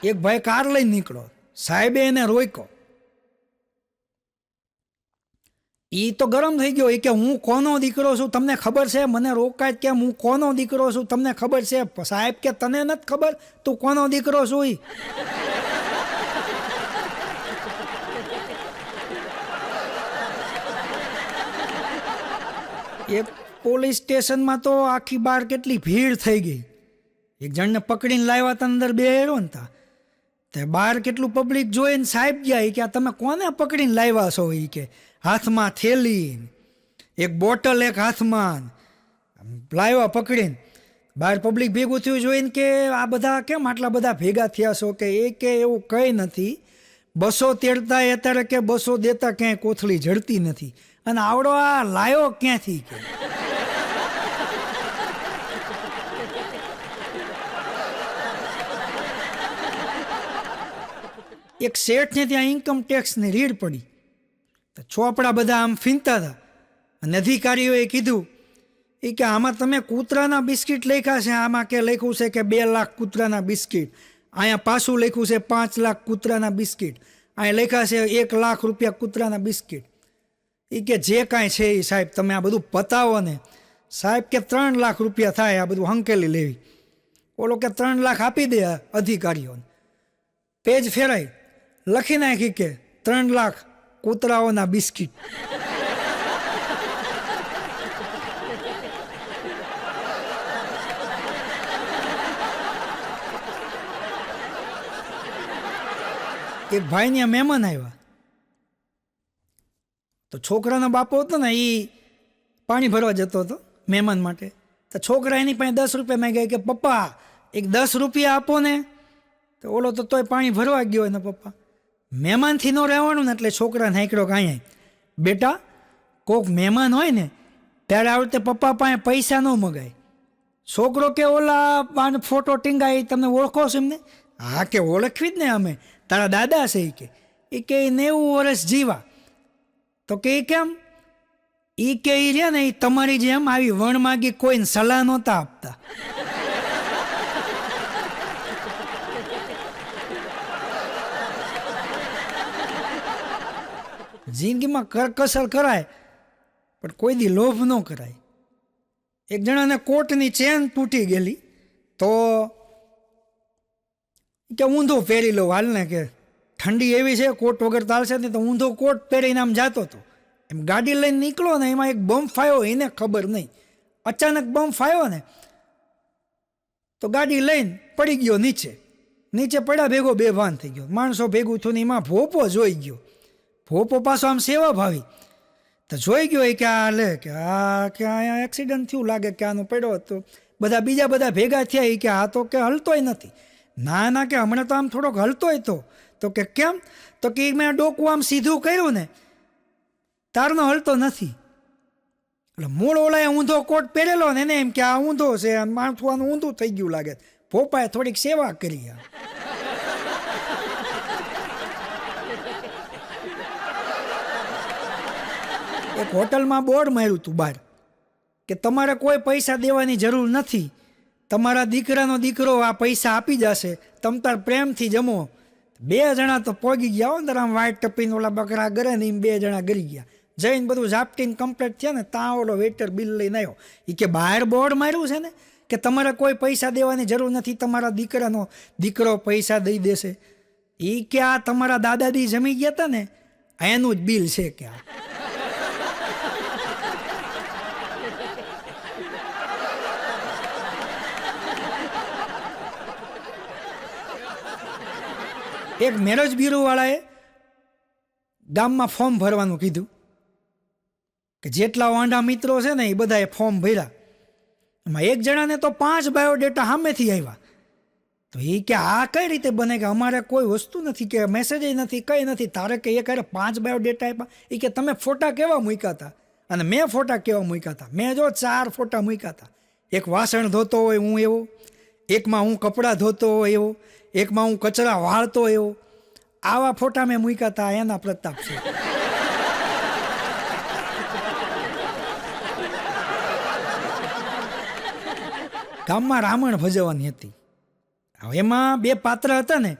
એક ભાઈ કાર લઈને નીકળો, સાહેબે એને રોક્યો. એ તો ગરમ થઈ ગયો. એ કે હું કોનો દીકરો છું તમને ખબર છે? મને રોકાય કે હું કોનો દીકરો છું તમને ખબર છે? સાહેબ કે તને નથી ખબર તું કોનો દીકરો છું? એ પોલીસ સ્ટેશનમાં તો આખી બાર કેટલી ભીડ થઈ ગઈ. એક જણને પકડીને લાવ્યા હતા, અંદર બેહેરો ને તા તે બહાર કેટલું પબ્લિક જોઈને સાહેબ ગયા કે આ તમે કોને પકડીને લાવ્યા છો? એ કે હાથમાં થેલી, એક બોટલ એક હાથમાં લાવ્યા પકડીને. બહાર પબ્લિક ભેગું થયું જોઈને કે આ બધા કેમ આટલા બધા ભેગા થયા છો? કે એ કે એવું કંઈ નથી, 200 તેડતા અત્યારે કે 200 દેતા ક્યાંય કોથળી જડતી નથી, અને આવડો આ લાયો ક્યાંથી કે. એક શેઠને ત્યાં ઇન્કમ ટેક્સની રીડ પડી તો ચોપડા બધા આમ ફીનતા હતા, અને અધિકારીઓએ કીધું એ કે આમાં તમે કૂતરાના બિસ્કિટ લખ્યા છે, આમાં કે લખ્યું છે કે 2 લાખ કૂતરાના બિસ્કિટ, અહીંયા પાછું લખ્યું છે 5 લાખ કૂતરાના બિસ્કિટ, અહીંયા લખ્યા છે 1 લાખ રૂપિયા કૂતરાના બિસ્કિટ. એ કે જે કાંઈ છે એ સાહેબ તમે આ બધું પતાવો ને. સાહેબ કે 3 લાખ રૂપિયા થાય, આ બધું હંકેલી લેવી. ઓલો કે 3 લાખ આપી દે અધિકારીઓને. પેજ ફેરાઈ લખી નાખી કે 3 લાખ કૂતરાઓના બિસ્કિટ. એક ભાઈને મહેમાન આવ્યા તો છોકરાનો બાપો હતો ને એ પાણી ભરવા જતો હતો મહેમાન માટે. તો છોકરા એની પાસે 10 રૂપિયા માંગ્યા કે પપ્પા એક 10 રૂપિયા આપો ને. તો ઓલો તો તોય પાણી ભરવા ગયો એના પપ્પા. મહેમાનથી ન રહેવાનું ને એટલે છોકરાને હાંકડો કાંઈ, બેટા કોક મહેમાન હોય ને ત્યારે આવડતે પપ્પા પાસે પૈસા ન મગાય. છોકરો કે ઓલા બાને ફોટો ટીંગાય તમને ઓળખો છો એમને? હા કે ઓળખવી જ ને અમે, તારા દાદા છે કે. એ કે 90 વર્ષ જીવા. તો કે કેમ? એ કે એ રહ્યા ને એ તમારી જેમ આવી વણ માગી કોઈને સલાહ નહોતા આપતા. જિંદગીમાં કરકસર કરાય પણ કોઈ દી લોભ ન કરાય. એક જણાને કોટની ચેન તૂટી ગયેલી તો કે ઊંધો પહેરી લો હાલ ને, કે ઠંડી એવી છે કોટ વગર ચાલશે નહીં, તો ઊંધો કોટ પહેરીને આમ જાતો હતો. એમ ગાડી લઈને નીકળો ને એમાં એક બમ્પ ફાયો, એને ખબર નહીં, અચાનક બમ્પ ફાયો ને તો ગાડી લઈને પડી ગયો નીચે. નીચે પડ્યા ભેગો બેભાન થઈ ગયો. માણસો ભેગું થયું ને એમાં ભોપો જોઈ ગયો. ભોપો પાછો આમ સેવા ભાવી તો જોઈ ગયો કે આ લે કે આ કે અહીંયા એક્સિડન્ટ થયું લાગે કે આનો પડ્યો. તો બીજા બધા ભેગા થયા એ કે આ તો કે હલતોય નથી. ના ના કે હમણાં તો આમ થોડોક હલતોય તો કે કેમ? તો કે મેં ડોકું આમ સીધું કર્યું ને તારનો હલતો નથી. એટલે મૂળ ઓલાએ ઊંધો કોટ પહેરેલો ને એને એમ કે આ ઊંધો છે, માથું આનું ઊંધું થઈ ગયું લાગે. ભોપાએ થોડીક સેવા કરી. એક હોટલમાં બોર્ડ માર્યું હતું બહાર કે તમારે કોઈ પૈસા દેવાની જરૂર નથી, તમારા દીકરાનો દીકરો આ પૈસા આપી જશે, તમ તાર પ્રેમથી જમો. 2 જણા તો પોગી ગયા હો અંદર આમ વાઈટ ટપીને ઓલા બકરા ગરે ને એમ 2 જણા ગરી ગયા. જઈને બધું ઝાપટીને કમ્પ્લીટ થયા ને ત્યાં ઓલો વેઇટર બિલ લઈને આવ્યો. એ કે બહાર બોર્ડ માર્યું છે ને કે તમારે કોઈ પૈસા દેવાની જરૂર નથી, તમારા દીકરાનો દીકરો પૈસા દઈ દેશે. એ કે આ તમારા દાદાજી જમી ગયા હતા ને એનું જ બિલ છે કે આ. એક મેરેજ બ્યુરોવાળાએ ગામમાં ફોર્મ ભરવાનું કીધું કે જેટલા વાંઢા મિત્રો છે ને એ બધાએ ફોર્મ ભર્યા. એમાં એક જણાને તો 5 બાયોડેટા સામેથી આવ્યા. તો એ કે આ કઈ રીતે બને કે અમારે કોઈ વસ્તુ નથી, કે મેસેજ નથી, કંઈ નથી, તારે કે એ કરે 5 બાયોડેટા આપ્યા. એ કે તમે ફોટા કેવા મૂક્યા હતા? અને મેં ફોટા કેવા મૂક્યા હતા? મેં જો 4 ફોટા મૂક્યા હતા. એક વાસણ ધોતો હોય હું એવો, એકમાં હું કપડાં ધોતો હોય એવો, એકમાં હું કચરા વાળતો એવો. આવા ફોટા મેં મૂક્યા હતા. એના પ્રતાપ છે. ગામમાં રામણ ભજવવાની હતી. હવે એમાં 2 પાત્ર હતા ને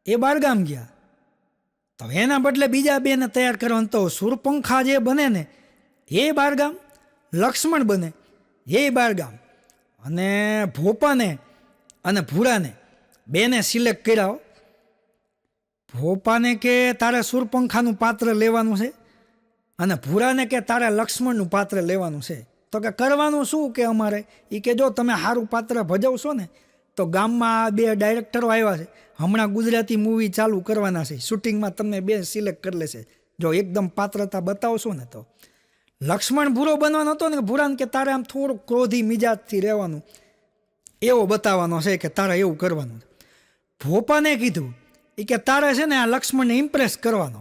એ બારગામ ગયા. તો એના બદલે બીજા 2ને તૈયાર કરવાનું. તો સુરપંખા જે બને ને એ બારગામ, લક્ષ્મણ બને એ બારગામ, અને ભોપાને અને ભૂરાને 2ને સિલેક્ટ કર્યા. ભોપાને કે તારે સુરપંખાનું પાત્ર લેવાનું છે અને ભૂરાને કે તારે લક્ષ્મણનું પાત્ર લેવાનું છે. તો કે કરવાનું શું કે અમારે? એ કે જો તમે સારું પાત્ર ભજવશો ને તો ગામમાં 2 ડાયરેક્ટરો આવ્યા છે, હમણાં ગુજરાતી મૂવી ચાલુ કરવાના છે, શૂટિંગમાં તમને 2 સિલેક્ટ કરી લેશે જો એકદમ પાત્રતા બતાવશો ને તો. લક્ષ્મણ ભૂરો બનવાનો હતો ને, ભૂરાને કે તારે આમ થોડુંક ક્રોધી મિજાજથી રહેવાનું, એવો બતાવવાનો છે કે તારે એવું કરવાનું. ભોપાને કીધું એ કે તારે છે ને આ લક્ષ્મણને ઇમ્પ્રેસ કરવાનો,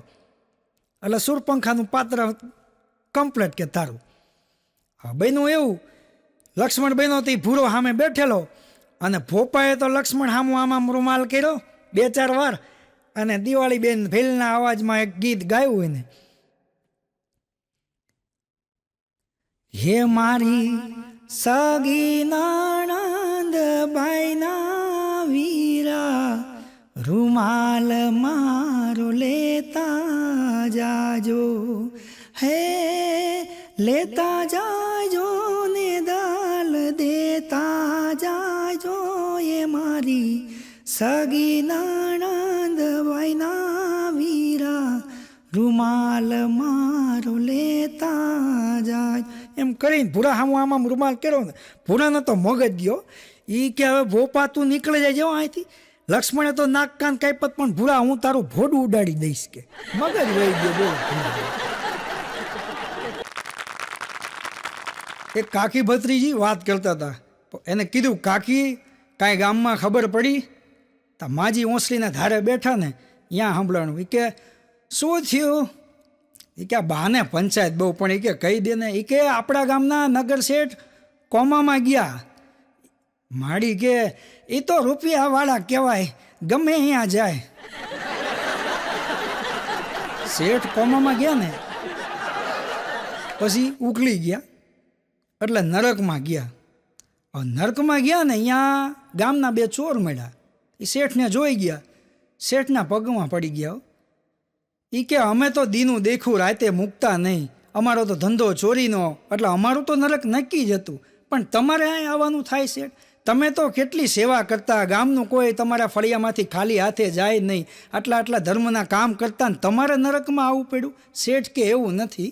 એટલે સુરપંખાનું પાત્ર કમ્પ્લીટ કે તારું. હા બન્યું એવું, લક્ષ્મણ બન્યો તો ભૂરો સામે બેઠેલો અને ભોપાએ તો લક્ષ્મણ સામું આમાં રૂમાલ કર્યો 2-4 વાર અને દિવાળી બેન ભેલના અવાજમાં એક ગીત ગાયું એને, હે મારી સગી નણંદ બાઈના વીરા, રૂમાલ મારો લેતા જાજો, હે લેતા જાજો ને દાલ દેતા જાજો, એ મારી સગી નણંદ બાઈના વીરા, રૂમાલ મારો લેતા જાય. એમ કરીને ભૂરા હામું આમાં રૂમાલ કર્યો ને, ભૂરાનો તો મગજ ગયો. એ કે હવે ભોપા તું નીકળી જાય જેવો અહીંથી. લક્ષ્મણે તો નાક કાન કાપ્યા, પણ ભૂરા હું તારું ભોડું ઉડાડી દઈશ કે. મગજ વહી ગયો બોલો. એક કાકી ભત્રીજી વાત કરતા હતા, એને કીધું કાકી કાંઈ ગામમાં ખબર પડી? તા માજી ઓસલીના ધારે બેઠા ને ત્યાં સાંભળવાનું. એ કે શું થયું? એ કે બાને પંચાયત બહુ, પણ એ કે કહી દે ને. એ કે આપણા ગામના નગર શેઠ કોમામાં ગયા. માડી કે એ તો રૂપિયાવાળા કહેવાય, ગમે અહીંયા જાય. શેઠ કોમામાં ગયા ને પછી ઉકલી ગયા એટલે નરકમાં ગયા. નરકમાં ગયા ને અહીંયા ગામના 2 ચોર મળ્યા. એ શેઠને જોઈ ગયા, શેઠના પગમાં પડી ગયા. એ કે અમે તો દીનું દેખું રાતે મૂકતા નહીં, અમારો તો ધંધો ચોરીનો, એટલે અમારું તો નરક નક્કી જ હતું, પણ તમારે અહીં આવવાનું થાય છે. તમે તો કેટલી સેવા કરતા, ગામનું કોઈ તમારા ફળિયામાંથી ખાલી હાથે જાય નહીં, આટલા ધર્મના કામ કરતા ને તમારે નરકમાં આવવું પડ્યું? શેઠ કે એવું નથી,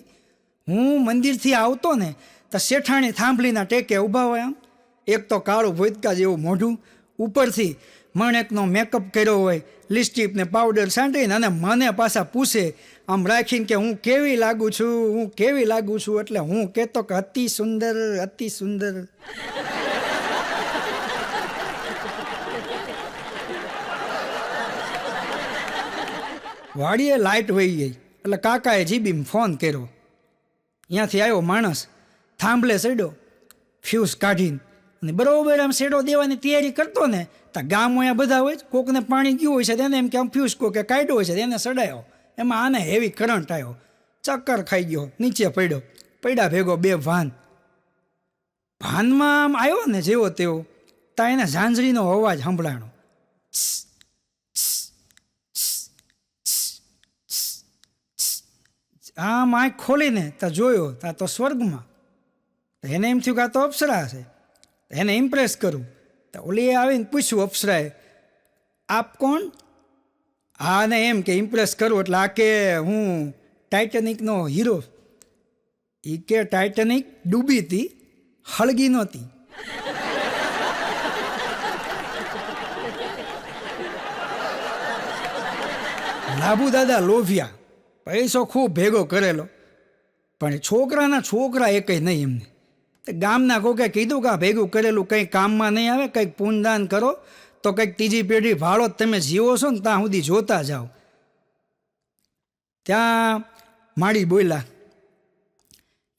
હું મંદિરથી આવતો ને તો શેઠાણી થાંભલીના ટેકે ઊભા હોય, આમ એક તો કાળું ભોયતકા જેવું મોઢું, ઉપરથી મણેકનો મેકઅપ કર્યો હોય, લિપસ્ટિક ને પાવડર સાંટીને, અને મને પાછા પૂછે આમ રાખીને કે હું કેવી લાગુ છું, હું કેવી લાગુ છું. એટલે હું કહેતો કે અતિ સુંદર, અતિ સુંદર. વાડીએ લાઇટ વહી ગઈ એટલે કાકાએ જીબીમાં ફોન કર્યો. ત્યાંથી આવ્યો માણસ, થાંભલે ચડ્યો, ફ્યુઝ કાઢીને, અને બરાબર આમ શેડો દેવાની તૈયારી કરતો ને તો ગામ અહીંયા બધા હોય, કોકને પાણી ગયું હોય છે તેને એમ કે આમ ફ્યુઝ કોકે કાઢ્યો હોય છે તેને સડાયો, એમાં આને હેવી કરંટ આવ્યો, ચક્કર ખાઈ ગયો, નીચે પડ્યો. પડ્યા ભેગો 2 ભાનમાં આમ આવ્યો ને જેવો તેવો, ત્યાં એને ઝાંઝરીનો અવાજ સંભળાણો. આમ આંખ ખોલીને તો જોયો તા તો સ્વર્ગમાં. એને એમ થયું કે આ તો અપ્સરા છે, એને ઇમ્પ્રેસ કરું. તો ઓલી આવીને પૂછ્યું અપ્સરાએ, આપ કોણ? હા ને એમ કે ઇમ્પ્રેસ કરું, એટલે આ કે હું ટાઇટેનિકનો હીરો. એ કે ટાઇટેનિક ડૂબી હતી, હળગી નહોતી. લાભુ દાદા લોભિયા, પૈસો ખૂબ ભેગો કરેલો, પણ છોકરાના છોકરા એ કંઈ નહીં એમને. ગામના કોકે કીધું કે આ ભેગું કરેલું કંઈ કામમાં નહીં આવે, કંઈક પુણ્યદાન કરો તો કંઈક 3જી પેઢી ભાળો તમે જીવો છો ને ત્યાં સુધી જોતા જાઓ. ત્યાં માડી બોલ્યા,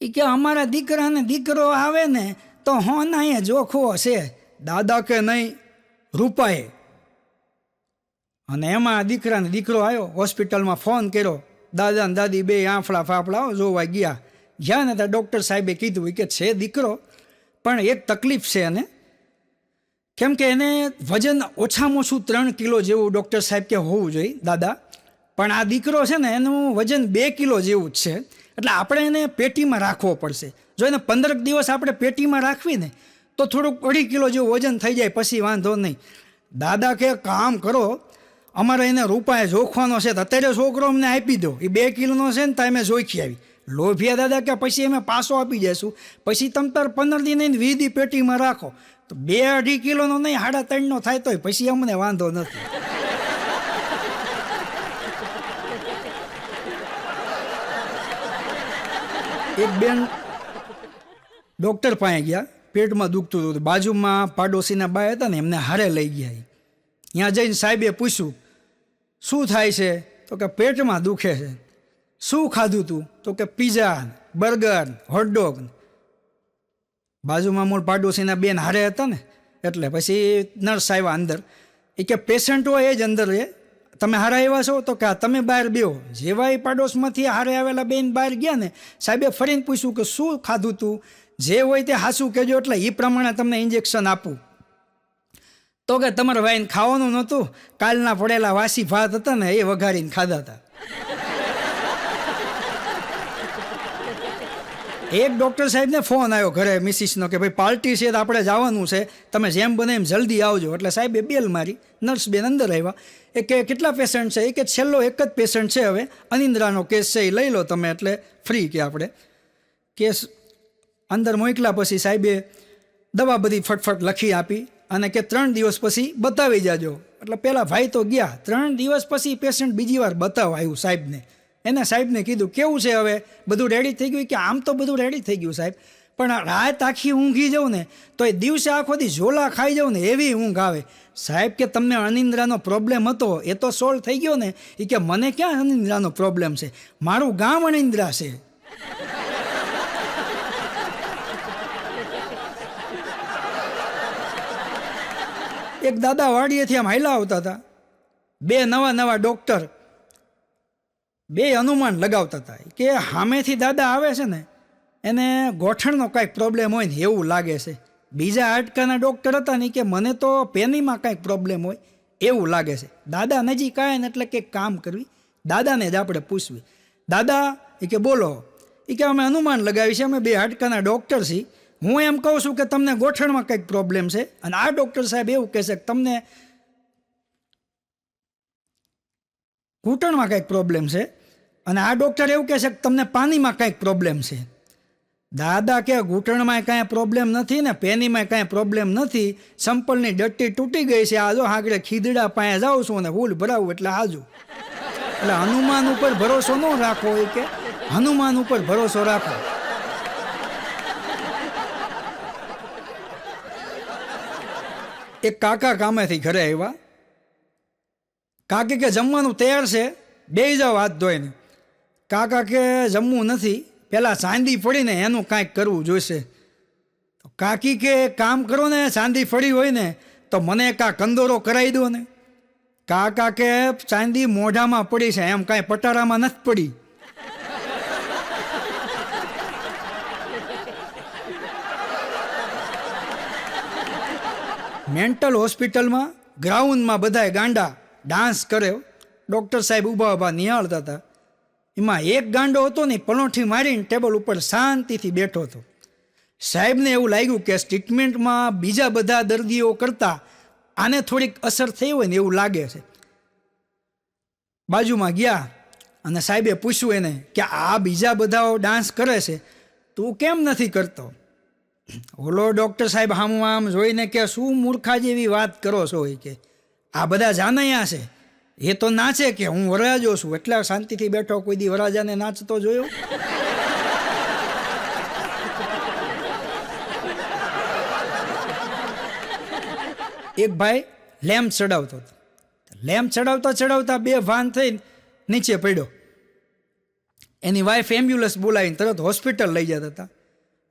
એ કે અમારા દીકરાને દીકરો આવે ને તો હોના એ જોખવો છે, દાદા કે નહીં રૂપાએ. અને એમાં દીકરાને દીકરો આવ્યો, હોસ્પિટલમાં ફોન કર્યો, દાદા ને દાદી 2 આંફળા ફાફડા જોવા ગયા. જ્યાં ને ત્યાં ડૉક્ટર સાહેબે કીધું કે છે દીકરો, પણ એક તકલીફ છે એને, કેમ કે એને વજન ઓછામાં ઓછું 3 કિલો જેવું ડૉક્ટર સાહેબ કે હોવું જોઈએ દાદા, પણ આ દીકરો છે ને એનું વજન 2 કિલો જેવું જ છે, એટલે આપણે એને પેટીમાં રાખવો પડશે. જો એને 15 દિવસ આપણે પેટીમાં રાખવી ને તો થોડુંક 2.5 કિલો જેવું વજન થઈ જાય, પછી વાંધો નહીં. દાદા કે કામ કરો, અમારે એને રૂપાએ જોખવાનો છે તો અત્યારે છોકરો અમને આપી દો, એ 2 કિલોનો છે ને તો અમે જોખી આવી, લોભિયા દાદા કે પછી અમે પાછો આપી જઈશું, પછી તમે તાર 15 દી નહીં 20 દી પેટીમાં રાખો તો 2-2.5 કિલોનો નહીં 3.5 થાય તોય પછી અમને વાંધો નથી. એક બેન ડૉક્ટર પાસે ગયા, પેટમાં દુખતું હતું. બાજુમાં પાડોશીના બાય હતા ને એમને હારે લઈ ગયા. ત્યાં જઈને સાહેબે પૂછ્યું શું થાય છે? તો કે પેટમાં દુખે છે. શું ખાધું તું? તો કે પિઝા, બર્ગર, હોટડોગ. બાજુમાં મૂળ પાડોશીના બેન હારે હતા ને એટલે પછી નર્સ આવ્યા અંદર. એ કે પેશન્ટ હોય એ જ અંદર રહે, તમે હારા આવ્યા છો? તો કે તમે બહાર બેહો. જેવા એ પાડોશમાંથી હારે આવેલા બેન બહાર ગયા ને સાહેબે ફરીને પૂછ્યું કે શું ખાધું તું? જે હોય તે હાસું કહેજો એટલે એ પ્રમાણે તમને ઇન્જેક્શન આપું. તો કે તમારે વાઈને ખાવાનું નહોતું, કાલના પડેલા વાસી ભાત હતા ને એ વઘારીને ખાધા હતા. એક ડૉક્ટર સાહેબને ફોન આવ્યો ઘરે મિસિસનો કે ભાઈ પાર્ટી છે તો આપણે જવાનું છે, તમે જેમ બને એમ જલ્દી આવજો. એટલે સાહેબે બેલ મારી, નર્સ બેન અંદર આવ્યા. એ કે કેટલા પેશન્ટ છે? એ કે છેલ્લો એક જ પેશન્ટ છે, હવે અનિંદ્રાનો કેસ છે, એ લઈ લો તમે એટલે ફ્રી. કે આપણે કેસ અંદર મોકલા. પછી સાહેબે દવા બધી ફટફટ લખી આપી અને કે 3 દિવસ પછી બતાવી જાજો. એટલે પેલા ભાઈ તો ગયા. 3 દિવસ પછી પેશન્ટ બીજી વાર બતાવવા આવ્યું સાહેબને. એને સાહેબને કીધું કેવું છે હવે, બધું રેડી થઈ ગયું? કે આમ તો બધું રેડી થઈ ગયું સાહેબ, પણ રાત આખી ઊંઘી જાઉં ને તો એ દિવસે આખો દી ઝોલા ખાઈ જાઉં ને એવી ઊંઘ આવે. સાહેબ કે તમને અનિંદ્રાનો પ્રોબ્લેમ હતો એ તો સોલ્વ થઈ ગયો ને? એ કે મને ક્યાં અનિંદ્રાનો પ્રોબ્લેમ છે, મારું ગામ અનિંદ્રા છે. એક દાદા વાડીએથી આમ હાલ્યા આવતા હતા. 2 નવા ડૉક્ટર, 2 અનુમાન લગાવતા હતા કે સામેથી દાદા આવે છે ને એને ગોઠણનો કાંઈક પ્રોબ્લેમ હોય ને એવું લાગે છે. બીજા હાડકાના ડૉક્ટર હતા ને કે મને તો પેનીમાં કાંઈક પ્રોબ્લેમ હોય એવું લાગે છે. દાદા નજીક આવે ને એટલે કંઈક કામ કરવી, દાદાને જ આપણે પૂછવી. દાદા એ કે બોલો. એ કે અમે અનુમાન લગાવી છે, અમે 2 હાડકાના ડૉક્ટર છીએ. હું એમ કહું છું કે તમને ગોઠણમાં કંઈક પ્રોબ્લેમ છે અને આ ડૉક્ટર સાહેબ એવું કહેશે કે તમને ઘૂંટણમાં કંઈક પ્રોબ્લેમ છે અને આ ડૉક્ટર એવું કહેશે કે તમને પાણીમાં કંઈક પ્રોબ્લેમ છે. દાદા કે ઘૂંટણમાં કાંઈ પ્રોબ્લેમ નથી ને પેનીમાં કાંઈ પ્રોબ્લેમ નથી, સંપલની ડટ્ટી તૂટી ગઈ છે. આ જો આગળ ખીદડા પાસે જાઉં છું અને ફૂલ ભરાવું એટલે હાજુ. એટલે હનુમાન ઉપર ભરોસો ન રાખો, એ કે હનુમાન ઉપર ભરોસો રાખો. એક કાકા કામેથી ઘરે આવ્યા. કાકી કે જમવાનું તૈયાર છે, બેસી જાઓ હાથ ધોઈને. કાકા કે જમવું નથી, પહેલાં ચાંદી પડીને એનું કાંઈક કરવું જોઈશે. તો કાકી કે કામ કરો ને, ચાંદી પડી હોય ને તો મને કાં કંદોરો કરાવી દો ને. કાકા કે ચાંદી મોઢામાં પડી છે, એમ કાંઈ પટારામાં નથી પડી. મેન્ટલ હોસ્પિટલમાં ગ્રાઉન્ડમાં બધાય ગાંડા ડાન્સ કરે. ડૉક્ટર સાહેબ ઊભા નિહાળતા હતા. એમાં એક ગાંડો હતો ને પલોઠી મારીને ટેબલ ઉપર શાંતિથી બેઠો હતો. સાહેબને એવું લાગ્યું કે ટ્રીટમેન્ટમાં બીજા બધા દર્દીઓ કરતાં આને થોડીક અસર થઈ હોય ને એવું લાગે છે. બાજુમાં ગયા અને સાહેબે પૂછ્યું એને કે આ બીજા બધા ડાન્સ કરે છે, તું કેમ નથી કરતો? ઓલો ડૉક્ટર સાહેબ આમ જોઈને કે શું મૂર્ખા જેવી વાત કરો છો? એ કે આ બધા જાનૈયા છે, એ તો નાચે કે હું વરરાજો છું એટલે શાંતિથી બેઠો. કોઈ દી વરરાજાને નાચતો જોયો? એક ભાઈ લેમ્પ ચડાવતો હતો. લેમ્પ ચડાવતા 2 ભાન થઈને નીચે પડ્યો. એની વાઈફ એમ્બ્યુલન્સ બોલાવીને તરત હોસ્પિટલ લઈ જતા હતા.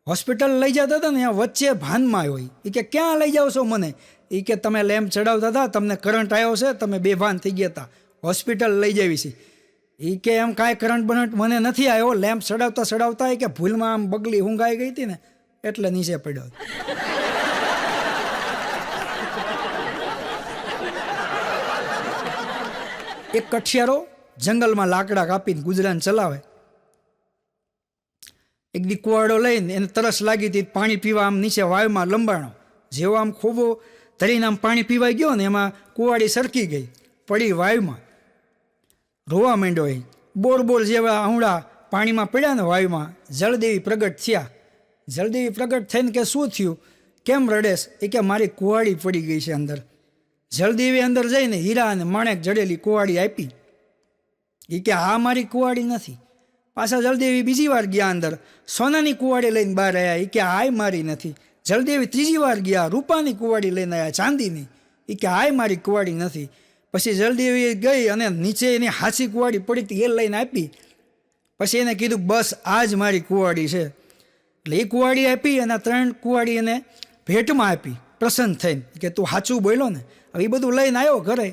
હોસ્પિટલ લઈ જતા હતા ને વચ્ચે ભાનમાં હોય. એ કે ક્યાં લઈ જાઓ છો મને? એ કે તમે લેમ્પ ચડાવતા હતા, તમને કરંટ આવ્યો છે, તમે બેભાન થઈ ગયા હતા, હોસ્પિટલ લઈ જવી છે. એ કે એમ કાંઈ કરંટ બરંટ મને નથી આવ્યો, લેમ્પ ચડાવતા એ કે ભૂલમાં આમ બગલી ઊંઘાઈ ગઈ હતી ને એટલે નીચે પડ્યો. એક કઠિયારો જંગલમાં લાકડા કાપીને ગુજરાન ચલાવે. એક દી કુવાડો લઈને એને તરસ લાગી હતી, પાણી પીવા આમ નીચે વાયુમાં લંબાણો. જેવો આમ ખોબો ધરીને આમ પાણી પીવા ગયો ને એમાં કુવાડી સરકી ગઈ, પડી વાયુમાં. રોવા માંડ્યો. એ બોર જેવા આહુડા પાણીમાં પડ્યા ને વાયુમાં, જળદેવી પ્રગટ થયા. જળદેવી પ્રગટ થઈને કે શું થયું, કેમ રડેશ? એ કે મારી કુવાડી પડી ગઈ છે અંદર. જળદેવી અંદર જઈને હીરા અને માણેક જડેલી કુવાડી આપી. એ કે આ મારી કુવાડી નથી. પાછા જળદેવી બીજી વાર ગયા અંદર, સોનાની કુવાડી લઈને બહાર આવ્યા. એ કે આય મારી નથી. જળદેવી ત્રીજી વાર ગયા, રૂપાની કુવાડી લઈને આવ્યા, ચાંદીની. એ કે આય મારી કુવાડી નથી. પછી જળદેવી ગઈ અને નીચે એની હાચી કુવાડી પડી હતી, એ લઈને આપી. પછી એને કીધું બસ આ જ મારી કુવાડી છે. એટલે એ કુવાડી આપી અને 3 કુવાડી એને ભેટમાં આપી, પ્રસન્ન થઈને કે તું સાચું બોલ્યો ને. હવે એ બધું લઈને આવ્યો ઘરે.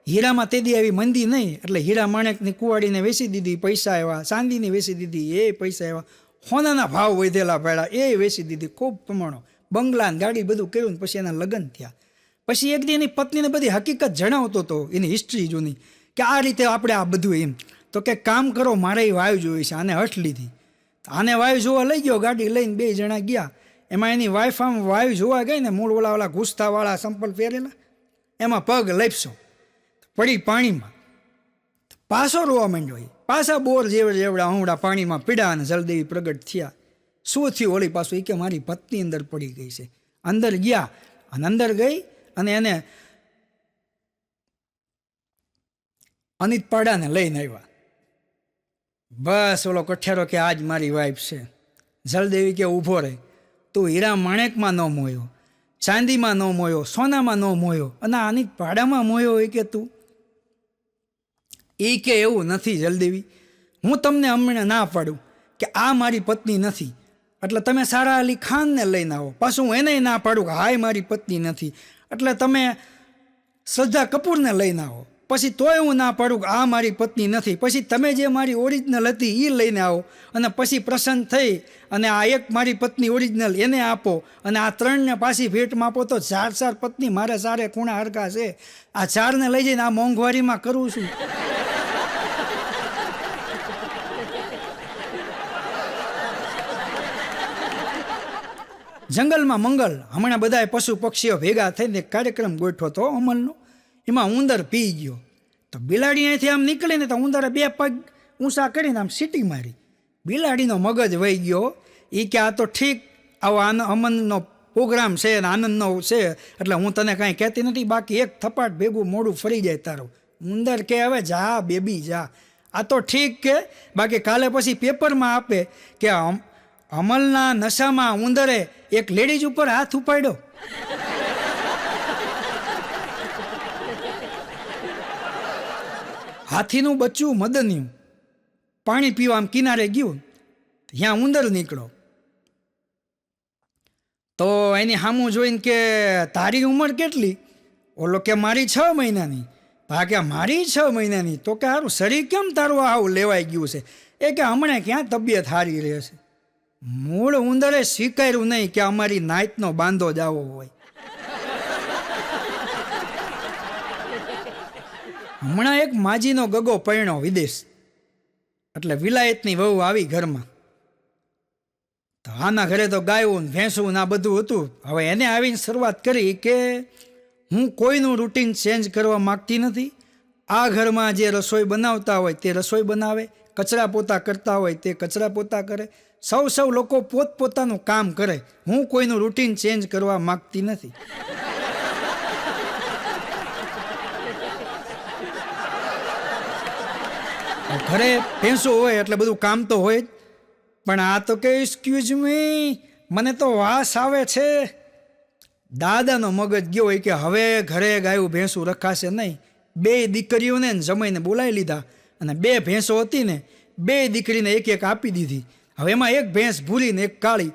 હીરામાં તેદી આવી મંદી નહીં, એટલે હીરા માણેકની કુવાડીને વેચી દીધી, પૈસા આવ્યા. ચાંદીની વેચી દીધી, એ પૈસા આવ્યા. સોનાના ભાવ વધેલા પડ્યા, એ વેચી દીધી. ખૂબ પ્રમાણો બંગલા ગાડી બધું કર્યું. પછી એના લગ્ન થયા. પછી એક દી એની પત્નીને બધી હકીકત જણાવતો હતો, એની હિસ્ટ્રી જૂની, કે આ રીતે આપણે આ બધું એમ. તો કે કામ કરો, મારે એ વાયુ જોઈ છે. આને હઠ લીધી. આને વાયુ જોવા લઈ ગયો, ગાડી લઈને 2 જણા ગયા. એમાં એની વાઈફ આમ વાયુ જોવા ગઈ ને, મૂળ ઓલા ઘૂસતાવાળા સંપલ પહેરેલા, એમાં પગ લપસો, પડી પાણીમાં. પાછો રોવા માંડ્યો. પાછા બોર જેવડા હમણાં પાણીમાં પીડા અને જળદેવી પ્રગટ થયા. શું થયું ઓલી પાછું? એ કે મારી પત્ની અંદર પડી ગઈ છે. અંદર ગયા અને અંદર ગઈ અને એને અનિત પાડાને લઈને આવ્યા. બસ ઓલો કઠિયારો કે આજ મારી વાઈફ છે. જળદેવી કે ઊભો રહે, તું હીરા માણેકમાં ન મોયો, ચાંદીમાં ન મોયો, સોનામાં ન મોયો, અને અનિત પાડામાં મોયો. એ કે તું, એ કે એવું નથી જળદેવી, હું તમને હમણાં ના પાડું કે આ મારી પત્ની નથી, એટલે તમે સારા અલી ખાનને લઈને આવો. પાછું હું એને ના પાડું કે હાય મારી પત્ની નથી, એટલે તમે શ્રદ્ધા કપૂરને લઈને આવો. પછી તોય હું ના પાડું કે આ મારી પત્ની નથી. પછી તમે જે મારી ઓરિજિનલ હતી એ લઈને આવો, અને પછી પ્રસન્ન થઈ અને આ એક મારી પત્ની ઓરિજિનલ એને આપો, અને આ 3ને પાછી ભેટમાં આપો. તો 4 પત્ની મારે સારે ખૂણા હરકા છે. આ 4ને લઈ જઈને આ મોંઘવારીમાં કરું છું. જંગલમાં મંગલ. હમણાં બધા પશુ પક્ષીઓ ભેગા થઈને એક કાર્યક્રમ ગોઠવો હતો અમલનો. એમાં ઉંદર પી ગયો. તો બિલાડી અહીંથી આમ નીકળીને તો ઉંદરે 2 પગ ઊંચા કરીને આમ સીટી મારી. બિલાડીનો મગજ વહી ગયો. એ કે આ તો ઠીક, આવો અમનનો પ્રોગ્રામ છે અને આનંદનો છે, એટલે હું તને કાંઈ કહેતી નથી, બાકી એક થપાટ ભેગું મોઢું ફરી જાય તારું. ઉંદર કે હવે જા બેબી જા, આ તો ઠીક કે, બાકી કાલે પછી પેપરમાં આપે કે અમલના નશામાં ઉંદરે એક લેડીઝ ઉપર હાથ ઉપાડ્યો. હાથીનું બચ્ચું મદન્યું પાણી પીવા આમ કિનારે ગયું, ત્યાં ઉંદર નીકળો. તો એની સામું જોઈને કે તારી ઉંમર કેટલી? ઓલો કે મારી 6 મહિનાની. હા કે મારી 6 મહિનાની? તો કે સારું શરીર કેમ તારું આવું લેવાઈ ગયું છે? એ કે હમણાં ક્યાં તબિયત સારી રહે છે. મૂળ ઉંદરે સ્વીકાર્યું નહીં કે અમારી નાઈટનો બાંધો જ આવો હોય. હમણાં એક માજીનો ગગો પરણ્યો વિદેશ, એટલે વિલાયતની વહુ આવી ઘરમાં. તો આના ઘરે તો ગાયું ભેંસું આ બધું હતું. હવે એને આવીને શરૂઆત કરી કે હું કોઈનું રૂટીન ચેન્જ કરવા માગતી નથી. આ ઘરમાં જે રસોઈ બનાવતા હોય તે રસોઈ બનાવે, કચરા પોતા કરતા હોય તે કચરા પોતા કરે, સૌ લોકો પોતપોતાનું કામ કરે. હું કોઈનું રૂટીન ચેન્જ કરવા માગતી નથી. ઘરે ભેંસો હોય એટલે બધું કામ તો હોય જ, પણ આ તો કે એક્સક્યુઝ મી, મને તો વાસ આવે છે. દાદાનો મગજ ગયો હોય કે હવે ઘરે ગાયું ભેંસું રખાશે નહીં. 2 દીકરીઓને જમાઈને બોલાવી લીધા, અને 2 ભેંસો હતી ને 2 દીકરીને એક આપી દીધી. હવે એમાં એક ભેંસ ભૂરી ને એક કાળી.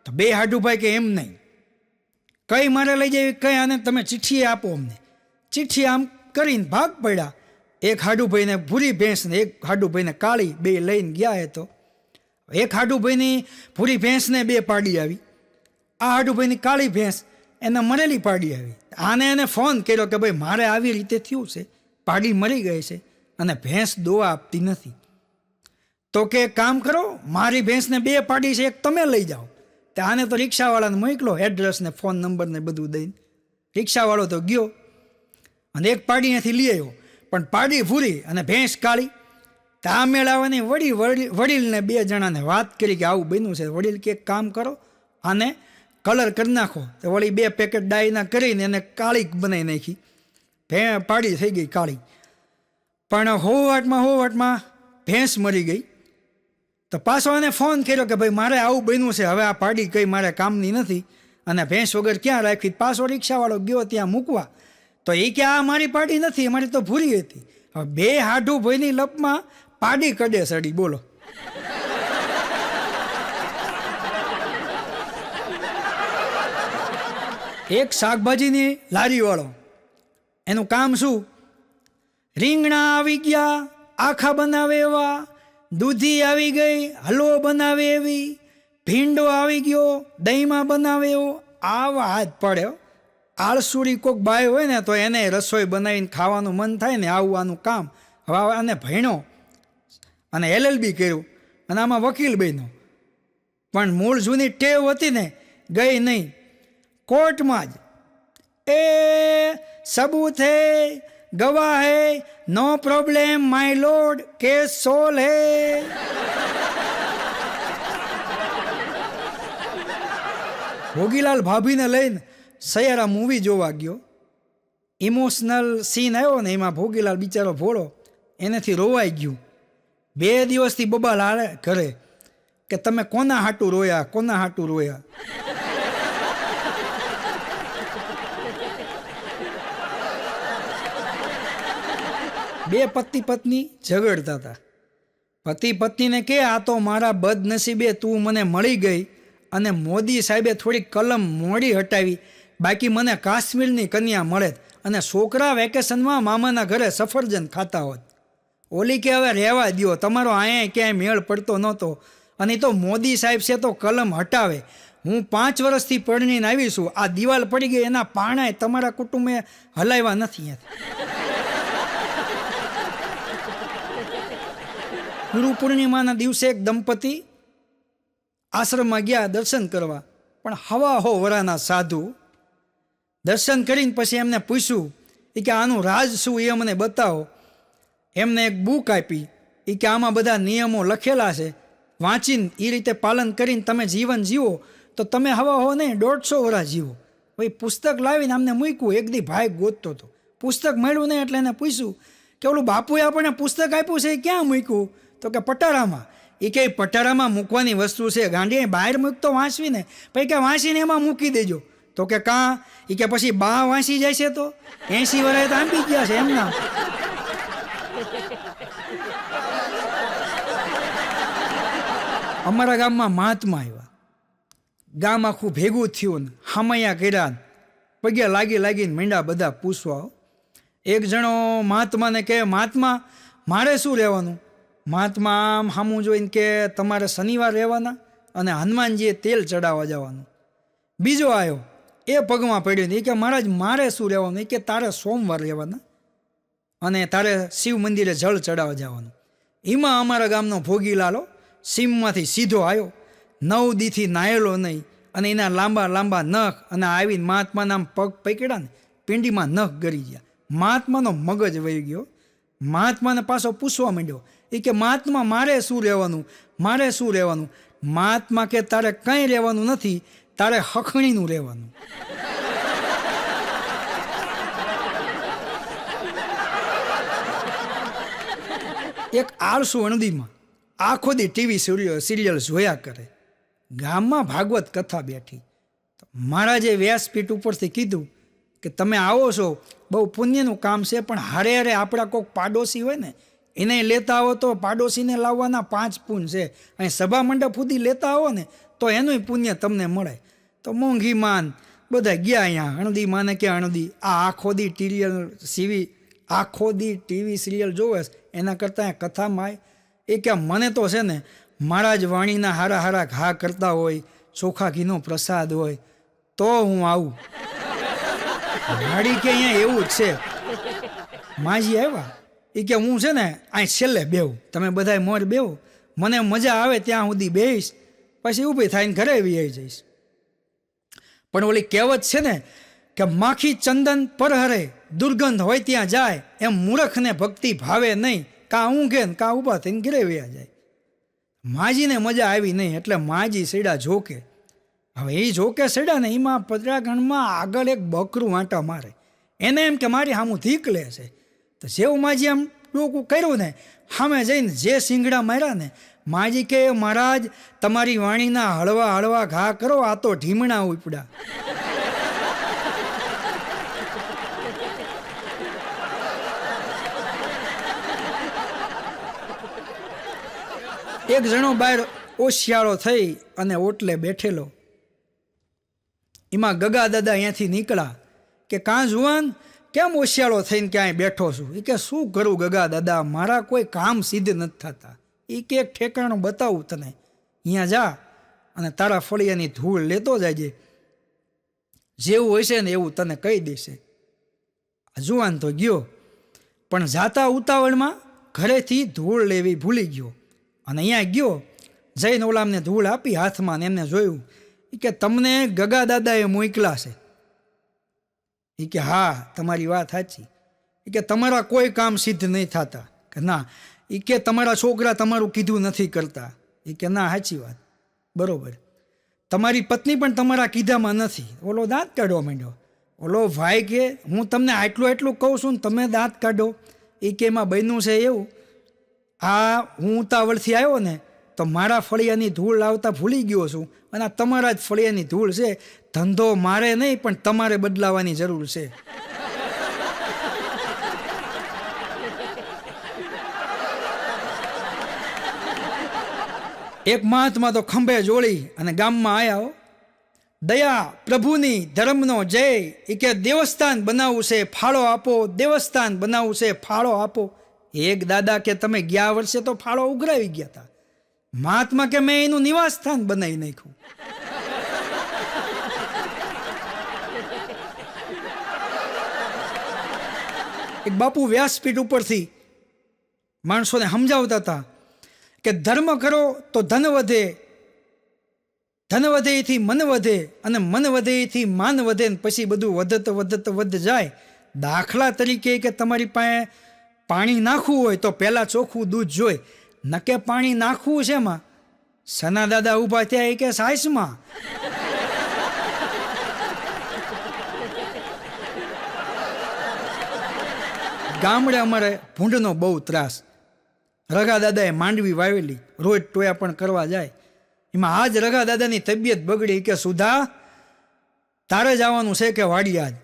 તો 2 હાડુભાઈ કે એમ નહીં, કઈ મારે લઈ જાય, કઈ આને તમે ચિઠ્ઠી આપો અમને. ચિઠ્ઠી આમ કરીને ભાગ પડ્યા. એક હાડુભાઈને ભૂરી ભેંસ ને એક હાડુભાઈને કાળી, 2 લઈને ગયા. એ તો એક હાડુભાઈની ભૂરી ભેંસને 2 પાડી આવી, આ હાડુભાઈની કાળી ભેંસ એને મરેલી પાડી આવી. આને એને ફોન કર્યો કે ભાઈ મારે આવી રીતે થયું છે, પાડી મરી ગઈ છે અને ભેંસ દોવા આપતી નથી. તો કે કામ કરો, મારી ભેંસને 2 પાડી છે, એક તમે લઈ જાઓ. તો આને તો રિક્ષાવાળાને મોકલો, એડ્રેસ ને ફોન નંબર ને બધું દઈને. રિક્ષાવાળો તો ગયો અને એક પાડી અહીંથી લઈ આવ્યો, પણ પાડી ભૂરી અને ભેંસ કાળી. તા મેળાવાની વડીલને 2 જણાને વાત કરી કે આવું બન્યું છે. વડીલ કે એક કામ કરો, આને કલર કરી નાખો. તો વળી 2 પેકેટ ડાયના કરીને એને કાળી બનાવી નાખી. પાડી થઈ ગઈ કાળી. પણ હોવાટમાં ભેંસ મરી ગઈ. તો પાછો એને ફોન કર્યો કે ભાઈ મારે આવું બન્યું છે, હવે આ પાડી કઈ મારે કામની નથી અને ભેંસ વગર ક્યાં રાખી. પાછો રિક્ષાવાળો ગયો ત્યાં મૂકવા. તો એ કે આ મારી પાડી નથી, અમારી તો ભૂરી હતી. હવે 2 હાડું ભાઈની લપમાં પાડી કડે સડી. બોલો. એક શાકભાજીની લારીવાળો, એનું કામ શું? રીંગણા આવી ગયા આખા બનાવે એવા, દૂધી આવી ગઈ હલવો બનાવે એવી, ભીંડો આવી ગયો દહીંમાં બનાવે એવો. આવા હાથ પડ્યો. આળસુરી કોઈક બાય હોય ને તો એને રસોઈ બનાવીને ખાવાનું મન થાય ને, આવું આનું કામ. હવે આને ભણ્યો અને LLB કર્યું અને આમાં વકીલ બન્યો. પણ મૂળ જૂની ટેવ હતી ને, ગઈ નહીં. કોર્ટમાં જ એ સબૂત હે, ગવાહ હે, નો પ્રોબ્લેમ માય લોર્ડ, કેસ સોલ હે. ભોગીલાલ ભાભીને લઈને સયારા મૂવી જોવા ગયો. ઇમોશનલ સીન આવ્યો ને, એમાં ભોગીલાલ બિચારો ભોળો, એનાથી રોવાઈ ગયું. 2 દિવસથી બબાલ હાલે ઘરે કે તમે કોના હાટું રોયા, કોના હાટું રોયા. બે પતિ પત્ની ઝઘડતા હતા. પતિ પત્નીને કે આ તો મારા બદનસીબે તું મને મળી ગઈ અને મોદી સાહેબે થોડી કલમ મોડી હટાવી, બાકી મને કાશ્મીરની કન્યા મળે અને છોકરા વેકેશનમાં મામાના ઘરે સફરજન ખાતા હોત. ઓલી કે હવે રહેવા દ્યો, તમારો અહીંયા ક્યાંય મેળ પડતો નહોતો અને તો મોદી સાહેબ છે તો કલમ હટાવે. હું 5 વર્ષથી પરણીને આવીશું, આ દિવાલ પડી ગઈ એના પાણાએ તમારા કુટુંબે હલાવ્યા નથી. ગુરુ પૂર્ણિમાના દિવસે એક દંપતી આશ્રમમાં ગયા દર્શન કરવા, પણ હવા હો વરાના સાધુ. દર્શન કરીને પછી એમને પૂછ્યું કે આનું રાજ શું એ મને બતાવો. એમને એક બુક આપી. એ કે આમાં બધા નિયમો લખેલા છે, વાંચીને એ રીતે પાલન કરીને તમે જીવન જીવો તો તમે હવા હો નહીં 150 વર્ષ જીવો. ભાઈ પુસ્તક લાવીને અમને મૂક્યું. એક દી ભાઈ ગોતતો હતો, પુસ્તક મળ્યું નહીં એટલે એને પૂછ્યું કે ઓલું બાપુએ આપણને પુસ્તક આપ્યું છે એ ક્યાં મૂક્યું? તો કે પટારામાં. એ કે પટારામાં મૂકવાની વસ્તુ છે ગાંડી, બહાર મૂકતો વાંચવી ને. પછી કે વાંચીને એમાં મૂકી દેજો. તો કે કાં? એ કે પછી બા વાંચી જાય છે તો 80 વર્ષે તો આંબી ગયા છે એમના. અમારા ગામમાં મહાત્મા આવ્યા. ગામ આખું ભેગું થયું ને હામૈયા કર્યા, પગે લાગીને મીંડા બધા પૂછવા. એક જણો મહાત્માને કહે, મહાત્મા મારે શું રહેવાનું? મહાત્મા આમ સામું જોઈને કે તમારે શનિવાર રહેવાના અને હનુમાનજીએ તેલ ચડાવવા જવાનું. બીજો આવ્યો, એ પગમાં પડ્યો ને એ કે મહારાજ મારે શું રહેવાનું? એ કે તારે સોમવાર રહેવાના અને તારે શિવ મંદિરે જળ ચડાવવા જવાનું. એમાં અમારા ગામનો ભોગીલાલો સીમમાંથી સીધો આવ્યો, 9 દીથી નાયેલો નહીં અને એના લાંબા નખ, અને આવીને મહાત્માના પગ પકડ્યા ને પિંડીમાં નખ ગરી ગયા. મહાત્માનો મગજ વહી ગયો. મહાત્માને પાછો પૂછવા માંડ્યો, એ કે મહાત્મા મારે શું રહેવાનું? મારે શું રહેવાનું? મહાત્મા કે તારે કંઈ રહેવાનું નથી, તારે હખણીનું રહેવાનું. એક આળસુ અણદીમાં આખો દી ટીવી સિરિયલ જોયા કરે. ગામમાં ભાગવત કથા બેઠી. મહારાજે વ્યાસપીઠ ઉપરથી કીધું કે તમે આવો છો, બહુ પુણ્યનું કામ છે, પણ હારે આપણા કોઈક પાડોશી હોય ને એને લેતા આવો તો પાડોશીને લાવવાના 5 પુણ્ય છે. અહીં સભા મંડપ સુધી લેતા આવો ને તો એનું પુણ્ય તમને મળે. તો મોંઘી માન બધા ગયા અહીંયા અણદી માને કે અણદી આ આખો દી ટીવી સિરિયલ જોવે એના કરતાં કથામાં એ કે મને તો છે ને મારા જ વાણીના હારા ઘા કરતા હોય, ચોખા ઘીનો પ્રસાદ હોય તો હું આવું. ગાડી કે અહીંયા એવું જ છે. માજી આવ્યા, એ કે હું છે ને અહીં છેલ્લે બેહું, તમે બધા મોર બેહો, મને મજા આવે ત્યાં સુધી બેહીશ, પછી ઊભી થઈને ઘરે આવી જઈશ. પણ ઓલી કહેવત છે ને કે માખી ચંદન પર હરે, દુર્ગંધ હોય ત્યાં જાય, એમ મૂર્ખને ભક્તિ ભાવે નહીં, કાં ઊંઘે ને કાં ઊભા થઈને ઘરે વયા જાય. માજીને મજા આવી નહીં એટલે માજી સડ્યા ઝોકે. હવે એ ઝોકે સડ્યા ને એમાં પતરાગણમાં આગળ એક બકરું વાંટા મારે. એને એમ કે મારી સામું ધીકલે છે. તો જેવું માજી આમ ડોકું કર્યું ને સામે જઈને જે શીંગડા માર્યા ને માજી કે મહારાજ તમારી વાણીના હળવા હળવા ઘા કરો, આ તો ઢીમણા ઉપડ્યા. એક જણો બહાર ઓશિયાળો થઈ અને ઓટલે બેઠેલો. એમાં ગગા દાદા અહીંયાથી નીકળ્યા કે કાં જુવાન કેમ ઓશિયાળો થઈને ક્યાંય બેઠો છું? એ કે શું કરું ગગા દાદા, મારા કોઈ કામ સિદ્ધ નથી થતા. એ કે એક ઠેકાણું બતાવું તને, અહીંયા જા અને તારા ફળિયાની ધૂળ લેતો જાયજે, જેવું હશે ને એવું તને કહી દેશે. જુવાન તો ગયો, પણ જાતા ઉતાવળમાં ઘરેથી ધૂળ લેવી ભૂલી ગયો. અને અહીંયા ગયો જઈને ઓલામને ધૂળ આપી હાથમાં ને એમને જોયું. એ કે તમને ગગા દાદાએ મોકલા છે. એ કે હા તમારી વાત સાચી. એ કે તમારા કોઈ કામ સિદ્ધ નહીં થતા. કે ના. એ કે તમારા છોકરા તમારું કીધું નથી કરતા. એ કે ના સાચી વાત, બરોબર. તમારી પત્ની પણ તમારા કીધામાં નથી. ઓલો દાંત કાઢવા માંડ્યો. ઓલો ભાઈ કે હું તમને એટલું કહું છું ને તમે દાંત કાઢો. એ કે એમાં બન્યું છે એવું, આ હું ઉતાવળથી આવ્યો ને તો મારા ફળિયાની ધૂળ લાવતા ભૂલી ગયો છું અને આ તમારા જ ફળિયાની ધૂળ છે. ધંધો મારે નહીં પણ તમારે બદલાવાની જરૂર છે. એક મહાત્મા તો ખંભે જોડી અને ગામમાં આવ્યા. દયા પ્રભુની ધર્મનો જય. એ કે દેવસ્થાન બનાવવું છે ફાળો આપો, દેવસ્થાન બનાવવું છે ફાળો આપો. એક દાદા કે તમે ગયા વર્ષે તો ફાળો ઉઘરાવી ગયા હતા. મહાત્મા કે મેં એનું નિવાસ સ્થાન બનાવી નાખ્યું. એક બાપુ વ્યાસપીઠ ઉપરથી માણસોને સમજાવતા હતા કે ધર્મ કરો તો ધન વધે, ધન વધે એથી મન વધે, અને મન વધે એથી માન વધે, ને પછી બધું વધત જાય. દાખલા તરીકે કે તમારી પાસે પાણી નાખવું હોય તો પહેલાં ચોખ્ખું દૂધ જોઈ. નકે પાણી નાખવું છે એમાં સના દાદા ઊભા થયા એ કે સાઈસમાં. ગામડે અમારે ભૂંડનો બહુ ત્રાસ. રગા દાદાએ માંડવી વાવેલી, રોજ ટોયા પણ કરવા જાય. એમાં આજ રગા દાદાની તબિયત બગડી કે સુધા તારે જવાનું છે કે વાડીએ? આજ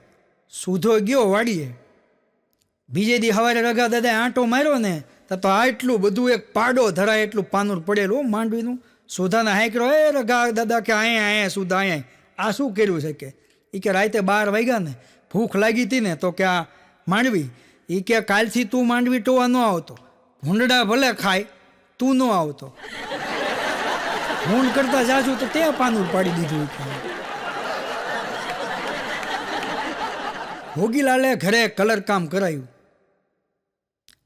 સુધો ગયો વાડીએ. બીજે દી સવારે રગા દાદાએ આંટો માર્યો ને તો આટલું બધું એક પાડો ધરાય એટલું પાનું પડેલું માંડવીનું. સુધાના હાંકરો એ રગા દાદા કે અહીંયા સુધા અહીંયા આ શું કર્યું છે? કે એ કે રાતે 12 વાગ્યા ને ભૂખ લાગી હતી ને તો કે આ માંડવી. એ કે કાલથી તું માંડવી ટોવા ન આવતો, ભૂંડડા ભલે ખાય તું ન આવતો. ભૂંડ કરતા જાજુ તો તે પાનું પાડી દીધું. ભોગીલાલે ઘરે કલર કામ કરાયું.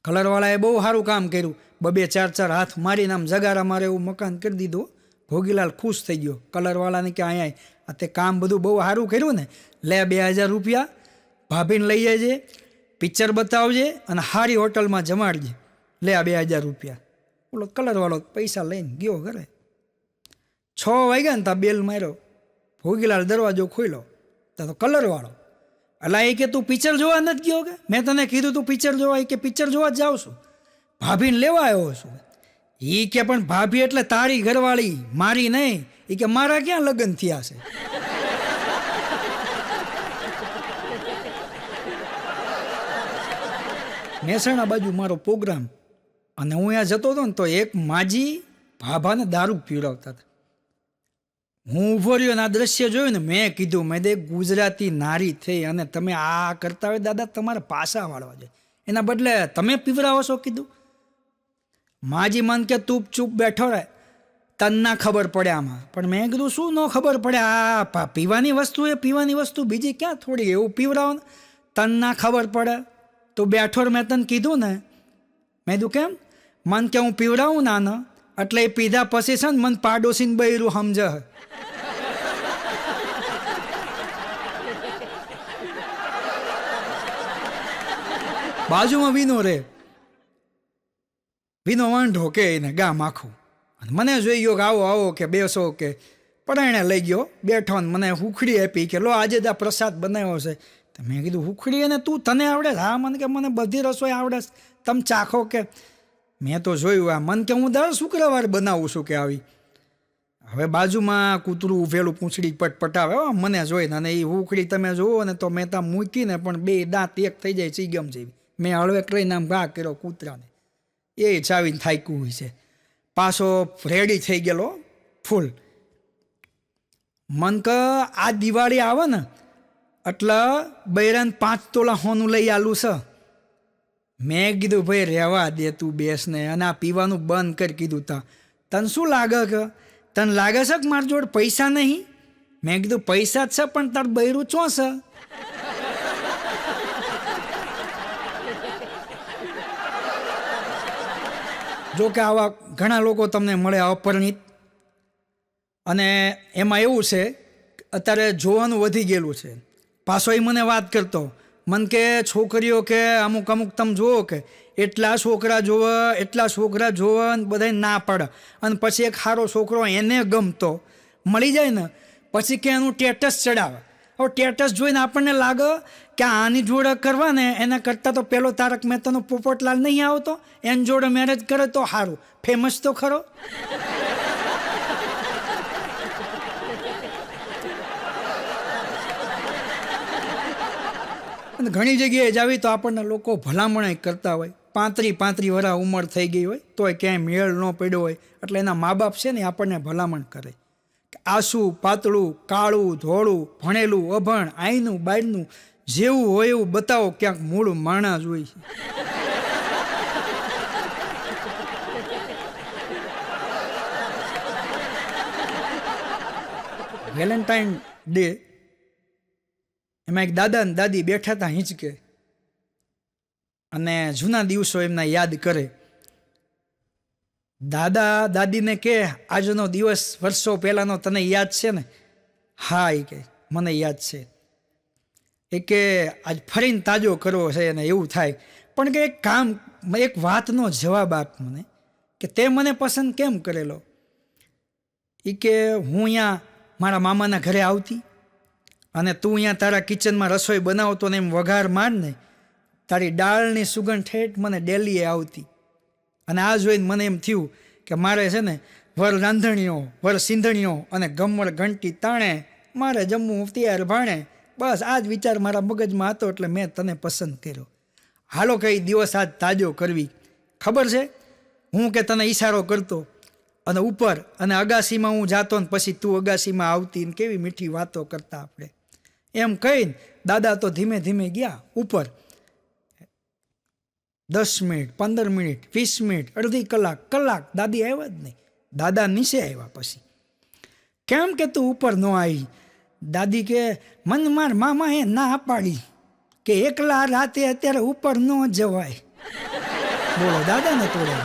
કલરવાળાએ બહુ સારું કામ કર્યું. 2-4 હાથ મારીને આમ જગારા મારે એવું મકાન કરી દીધું. ભોગીલાલ ખુશ થઈ ગયો. કલરવાળાને કે અહીંયા આ તે કામ બધું બહુ સારું કર્યું ને, લે 2000 રૂપિયા ભાભીને લઈ જજે, પિક્ચર બતાવજે અને સારી હોટલમાં જમાડજે, લે આ 2000 રૂપિયા. બોલો કલરવાળો પૈસા લઈને ગયો ઘરે. 6 વાગ્યા ને ત્યાં બેલ માર્યો. ભોગીલાલ દરવાજો ખોલ્યો તો કલરવાળો. અલા એ કે તું પિક્ચર જોવા નથી ગયો? કે મેં તને કીધું તું પિક્ચર જોવા. એ કે પિક્ચર જોવા જ જાઉં છું, ભાભીને લેવા આવ્યો છું. એ કે પણ ભાભી એટલે તારી ઘરવાળી, મારી નહીં. એ કે મારા ક્યાં લગ્ન થયા છે? મહેસાણા બાજુ મારો પ્રોગ્રામ અને હું અહીંયા જતો હતો ને તો એક માજી ભાભાને દારૂ પીવડાવતા હતા. હું ઊભો રહ્યો ને આ દ્રશ્ય જોયું ને મેં કીધું, મેં દે ગુજરાતી નારી થઈ અને તમે આ કરતા હોય દાદા તમારે પાસા વાળવા જોઈએ, એના બદલે તમે પીવડાવો છો. કીધું માજી મન કે તું ચૂપ બેઠો રહે, તને ના ખબર પડે આમાં. પણ મેં કીધું શું ન ખબર પડે, આ પીવાની વસ્તુ એ પીવાની વસ્તુ બીજી ક્યાં થોડી એવું પીવડાવો. તને ના ખબર પડે તો બેઠો મેં તને કીધું ને. મેં કીધું કેમ? મન કે હું પીવડાવું ના એટલે એ પીધા પછી છે ને મન પાડોશીને બૈરું સમજ. બાજુમાં વિનો રે વિનો વાંઢો કે એને ગામ આખું. અને મને જોઈ ગયો કે આવો આવો કે બેસો કે પરાયણે લઈ ગયો બેઠો ને મને હુખડી આપી કે લો આજે જ આ પ્રસાદ બનાવ્યો છે. તો મેં કીધું હુખડી અને તું તને આવડે? હા મને કે મને બધી રસોઈ આવડે, તમે ચાખો કે. મેં તો જોયું આ મન કે હું દર શુક્રવારે બનાવું છું કે આવી. હવે બાજુમાં કૂતરું ઉભેલું પૂંછડી પટપટાવે મને જોઈને, અને એ હુખડી તમે જુઓ ને તો મેં ત્યાં મૂકીને પણ બે દાંત એક થઈ જાય ચીગમ જેવી. મેં હળવે કરીને આમ ઘા કર્યો કૂતરાને, એ ચાવીને થાક્યું હોય છે. પાછો રેડી થઈ ગયેલો ફૂલ. મન કે આ દિવાળી આવે ને એટલે બૈરાને 5 તોલા હોનું લઈ આલું છે. મેં કીધું ભાઈ રહેવા દે તું બેસને, અને આ પીવાનું બંધ કરી કીધું. તને શું લાગે કે તને લાગે છે કે મારી જોડે પૈસા નહીં? મેં કીધું પૈસા જ છે પણ તાર બૈરું ચો છે? જો કે આવા ઘણા લોકો તમને મળે અપરિણિત, અને એમાં એવું છે અત્યારે જોવાનું વધી ગયેલું છે. પાછો એ મને વાત કરતો, મન કે છોકરીઓ કે અમુક અમુક તમે જુઓ કે એટલા છોકરા જોવે ને બધા ના પડે, અને પછી એક સારો છોકરો એને ગમતો મળી જાય ને પછી કે એનું ટેટસ ચડાવે. હવે ટેટસ જોઈને આપણને લાગે કે આની જોડે કરવા ને એના કરતાં તો પેલો તારક મહેતાનો પોપટલાલ નહીં આવતો, એની જોડે મેરેજ કરે તો સારું, ફેમસ તો ખરો. અને ઘણી જગ્યાએ જાવી તો આપણને લોકો ભલામણ કરતા હોય. 35 વર્ષ ઉંમર થઈ ગઈ હોય તોય ક્યાંય મેળ ન પડ્યો હોય એટલે એના મા બાપ છે ને આપણને ભલામણ કરે કે આસું પાતળું કાળું ધોળું ભણેલું અભણ આઈનું બાયનું જેવું હોય એવું બતાવો, ક્યાંક મૂળ માણસ હોય છે. વેલેન્ટાઇન ડે એમાં એક દાદા ને દાદી બેઠા હતા હિંચકે, અને જૂના દિવસો એમના યાદ કરે. દાદા દાદીને કે આજનો દિવસ વર્ષો પહેલાંનો તને યાદ છે ને? હા એ કે મને યાદ છે. એ કે આજ ફરીને તાજો કરવો છે અને એવું થાય, પણ કે એક કામ એક વાતનો જવાબ આપ મને કે તે મને પસંદ કેમ કરેલો? એ કે હું અહીંયા મારા મામાના ઘરે આવતી અને તું અહીંયા તારા કિચનમાં રસોઈ બનાવતો ને એમ વઘાર મારને તારી દાળની સુગંધ ઠેઠ મને ડેલીએ આવતી, અને આ જોઈને મને એમ થયું કે મારે છે ને વર રાંધણીઓ વર સિંધણીઓ અને ગમણ ઘંટી તાણે મારે જમવું તૈયાર ભાણે. બસ આ જ વિચાર મારા મગજમાં હતો એટલે મેં તને પસંદ કર્યો. હાલો કઈ દિવસ આજ તાજો કરવી. ખબર છે હું કે તને ઈશારો કરતો અને ઉપર અને અગાસીમાં હું જાતો ને પછી તું અગાસીમાં આવતી ને કેવી મીઠી વાતો કરતા આપણે. એમ કહીને દાદા તો ધીમે ધીમે ગયા ઉપર. 10 મિનિટ 15 મિનિટ 20 મિનિટ અડધી કલાક દાદી આવ્યા જ નહીં. દાદા નીચે આવ્યા. પછી કેમ કે તું ઉપર ન આવી? દાદી કે મન માર મામાએ ના પાડી કે એકલા રાતે અત્યારે ઉપર ન જવાય. બોલો દાદાને તોડે.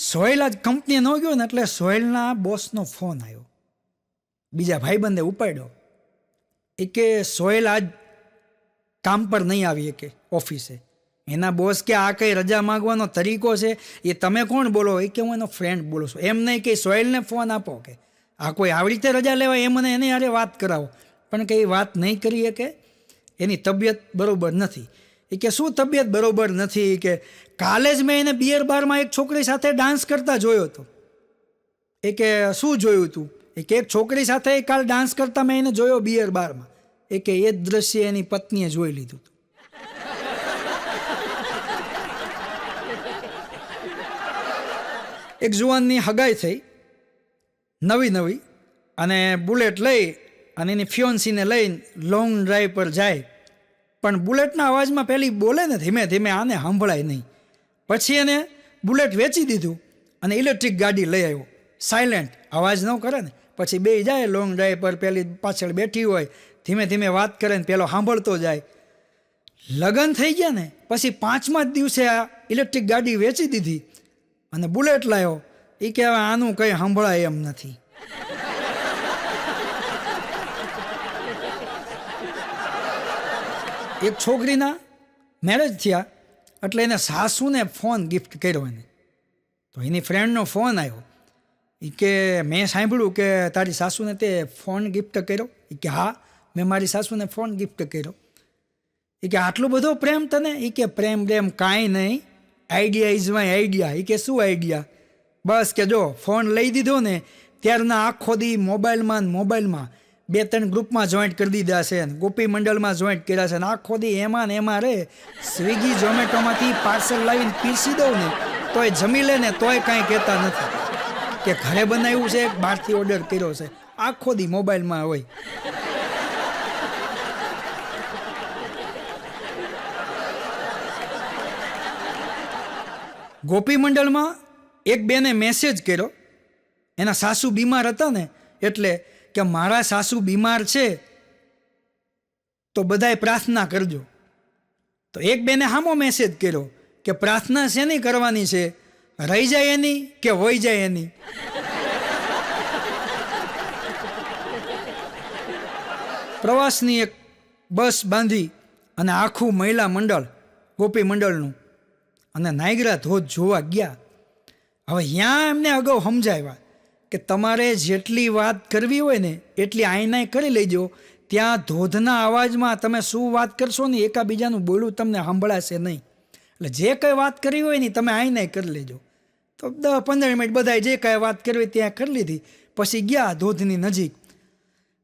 સોહેલ આજ કંપનીએ ન ગયો ને એટલે સોહેલના બોસનો ફોન આવ્યો. બીજા ભાઈબંધે ઉપાડ્યો. એ કે સોહેલ આજ કામ પર નહીં આવી કે ઓફિસે. એના બોસ કે આ કઈ રજા માંગવાનો તરીકો છે? એ તમે કોણ બોલો? એ કે હું એનો ફ્રેન્ડ બોલું છું. એમ નહીં કે સોહેલને ફોન આપો કે આ કોઈ આવી રીતે રજા લેવાય, એ મને એને યારે વાત કરાવો. પણ કંઈ વાત નહીં કરીએ કે એની તબિયત બરોબર નથી. એ કે શું તબિયત બરોબર નથી? કે કાલે જ મેં એને બિયર બારમાં એક છોકરી સાથે ડાન્સ કરતા જોયો હતો. એ કે શું જોયું તું? એ કે એક છોકરી સાથે કાલ ડાન્સ કરતા મેં એને જોયો બિયર બારમાં. એ કે એ જ દ્રશ્ય એની પત્નીએ જોઈ લીધું હતું. એક જુવાનની હગાઈ થઈ નવી અને બુલેટ લઈ અને એની ફિયોન્સીને લઈને લોંગ ડ્રાઈવ પર જાય. પણ બુલેટના અવાજમાં પહેલી બોલે ને ધીમે ધીમે આને સાંભળાય નહીં. પછી એને બુલેટ વેચી દીધું અને ઇલેક્ટ્રિક ગાડી લઈ આવ્યો. સાયલેન્ટ, અવાજ ન કરે ને. પછી બે જાય લોંગ ડ્રાઈવ પર, પેલી પાછળ બેઠી હોય, ધીમે ધીમે વાત કરે ને પેલો સાંભળતો જાય. લગ્ન થઈ ગયા ને પછી 5મા જ દિવસે આ ઇલેક્ટ્રિક ગાડી વેચી દીધી અને બુલેટ લાવ્યો. એ કે હવે આનું કંઈ સાંભળાય એમ નથી. એક છોકરીના મેરેજ થયા એટલે એને સાસુને ફોન ગિફ્ટ કર્યો એને. તો એની ફ્રેન્ડનો ફોન આવ્યો. એ કે મેં સાંભળ્યું કે તારી સાસુને તે ફોન ગિફ્ટ કર્યો. એ કે હા, મેં મારી સાસુને ફોન ગિફ્ટ કર્યો. એ કે આટલો બધો પ્રેમ તને? એ કે પ્રેમ કાંઈ નહીં, આઈડિયા ઇઝ માય આઈડિયા. એ કે શું આઈડિયા? બસ કે જો ફોન લઈ દીધો ને ત્યારના આખો દી મોબાઈલમાં 2-3 ગ્રુપમાં જોઈન્ટ કરી દીધા છે, ગોપી મંડળમાં જોઈન્ટ કર્યા છે, ને આખો દી એમાં ને એમાં રે. સ્વિગી ઝોમેટોમાંથી પાર્સલ લાવીને પીરસી દઉં ને તોય જમી લે ને તોય કાંઈ કહેતા નથી કે ઘરે બનાવ્યું છે બહારથી ઓર્ડર કર્યો છે. આખો દી મોબાઈલમાં હોય. ગોપી મંડળમાં એક બેને મેસેજ કર્યો, એના સાસુ બીમાર હતા ને એટલે કે મારા સાસુ બીમાર છે તો બધાએ પ્રાર્થના કરજો. તો એક બેને સામો મેસેજ કર્યો કે પ્રાર્થના શેની કરવાની છે, રહી જાય એની કે વહી જાય એની? પ્રવાસની એક બસ બાંધી અને આખું મહિલા મંડળ ગોપી મંડળનું અને નાયગ્રા ધોધ જોવા ગયા. હવે ત્યાં એમને અગાઉ સમજાવ્યા કે તમારે જેટલી વાત કરવી હોય ને એટલી આઈનાય કરી લેજો. ત્યાં ધોધના અવાજમાં તમે શું વાત કરશો ને એકાબીજાનું બોલું તમને સાંભળાશે નહીં. એટલે જે કંઈ વાત કરવી હોય ને તમે આઈનાય કરી લેજો. તો 10-15 મિનિટ બધાએ જે કાંઈ વાત કરવી ત્યાં કરી લીધી. પછી ગયા ધોધની નજીક.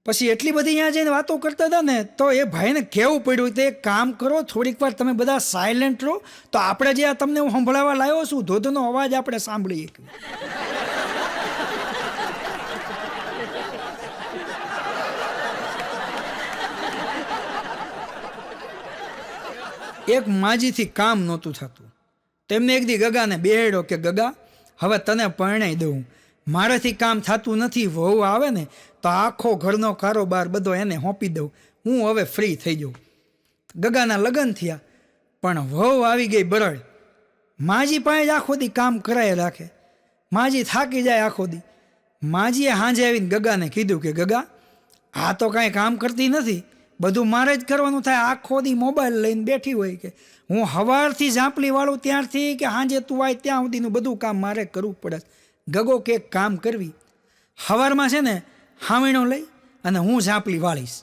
પછી એટલી બધી ત્યાં જઈને વાતો કરતા હતા ને તો એ ભાઈને કહેવું પડ્યું તે કામ કરો, થોડીક વાર તમે બધા સાયલેન્ટ રહો તો આપણે જે તમને હું સંભળાવવા લાવ્યો છું ધોધનો અવાજ આપણે સાંભળીએ. એક માજીથી કામ નહોતું થતું. તેમને એક દી ગગાને બેહાડ્યો કે ગગા, હવે તને પરણાઈ દઉં, મારાથી કામ થતું નથી. વહુ આવે ને તો આખો ઘરનો કારોબાર બધો એને સોંપી દઉં, હું હવે ફ્રી થઈ જાઉં. ગગાના લગ્ન થયા પણ વહુ આવી ગઈ બરડ. માજી પાસે જ આખો દી કામ કરાય રાખે. માજી થાકી જાય આખો દી. માજીએ સાંજે આવીને ગગાને કીધું કે ગગા, આ તો કાંઈ કામ કરતી નથી, બધું મારે જ કરવાનું થાય. આખો દી મોબાઈલ લઈને બેઠી હોય કે હું સવારથી ઝાંપલી વાળું ત્યારથી કે સાંજે તું આય ત્યાં સુધીનું બધું કામ મારે કરવું પડે. ગગો કે કામ કરવી, સવારમાં છે ને હાવીણો લઈ અને હું ઝાંપલી વાળીશ.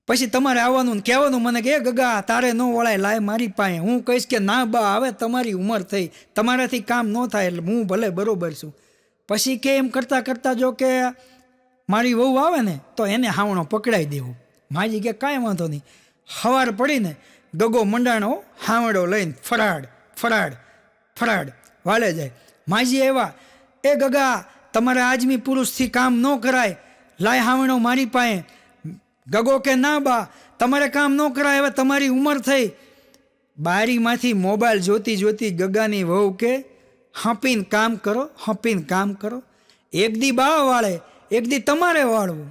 પછી તમારે આવવાનું ને કહેવાનું મને કે ગગા તારે ન વળાય, લાય મારી પાસે. હું કહીશ કે ના બા હવે તમારી ઉંમર થઈ, તમારાથી કામ ન થાય એટલે હું ભલે બરોબર છું. પછી કે એમ કરતાં કરતાં જો કે મારી વહુ આવે ને તો એને હાવણો પકડાઈ દેવો. માજી કે કાંઈ વાંધો નહીં. સવાર પડીને ગગો મંડાણો હાવડો લઈને ફરાડ ફરાડ ફરાડ વાળે જાય. માજી એવા, એ ગગા તમારે આદમી પુરુષથી કામ ન કરાય, લાય હાવણો મારી પાસે. ગગો કે ના બા તમારે કામ ન કરાય, હવે તમારી ઉંમર થઈ. બારીમાંથી મોબાઈલ જોતી જોતી ગગાની વહુ કે હંપીને કામ કરો, હંપીને કામ કરો. એક દી બા વાળે, એક દી તમારે વાળવું.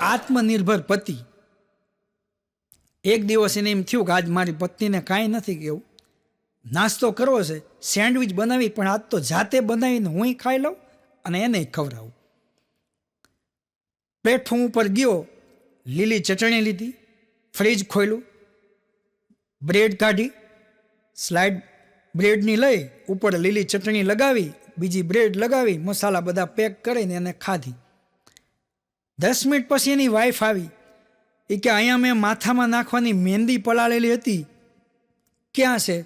આત્મનિર્ભર પતિ. એક દિવસ એને એમ થયું કે આજ મારી પત્નીને કાંઈ નથી કહેવું, નાસ્તો કરવો છે, સેન્ડવિચ બનાવી, પણ આજ તો જાતે બનાવીને હું ખાઈ લઉં અને એને ખવડાવું. પ્લેટફોર્મ ઉપર ગયો, લીલી ચટણી લીધી, ફ્રીજ ખોલ્યું, બ્રેડ કાઢી, સ્લાઇડ બ્રેડની લઈ ઉપર લીલી ચટણી લગાવી, બીજી બ્રેડ લગાવી, મસાલા બધા પેક કરીને એને ખાધી. 10 મિનિટ પછી એની વાઈફ આવી. એ કે અહીંયા મેં માથામાં નાખવાની મહેંદી પલાળેલી હતી, ક્યાં છે?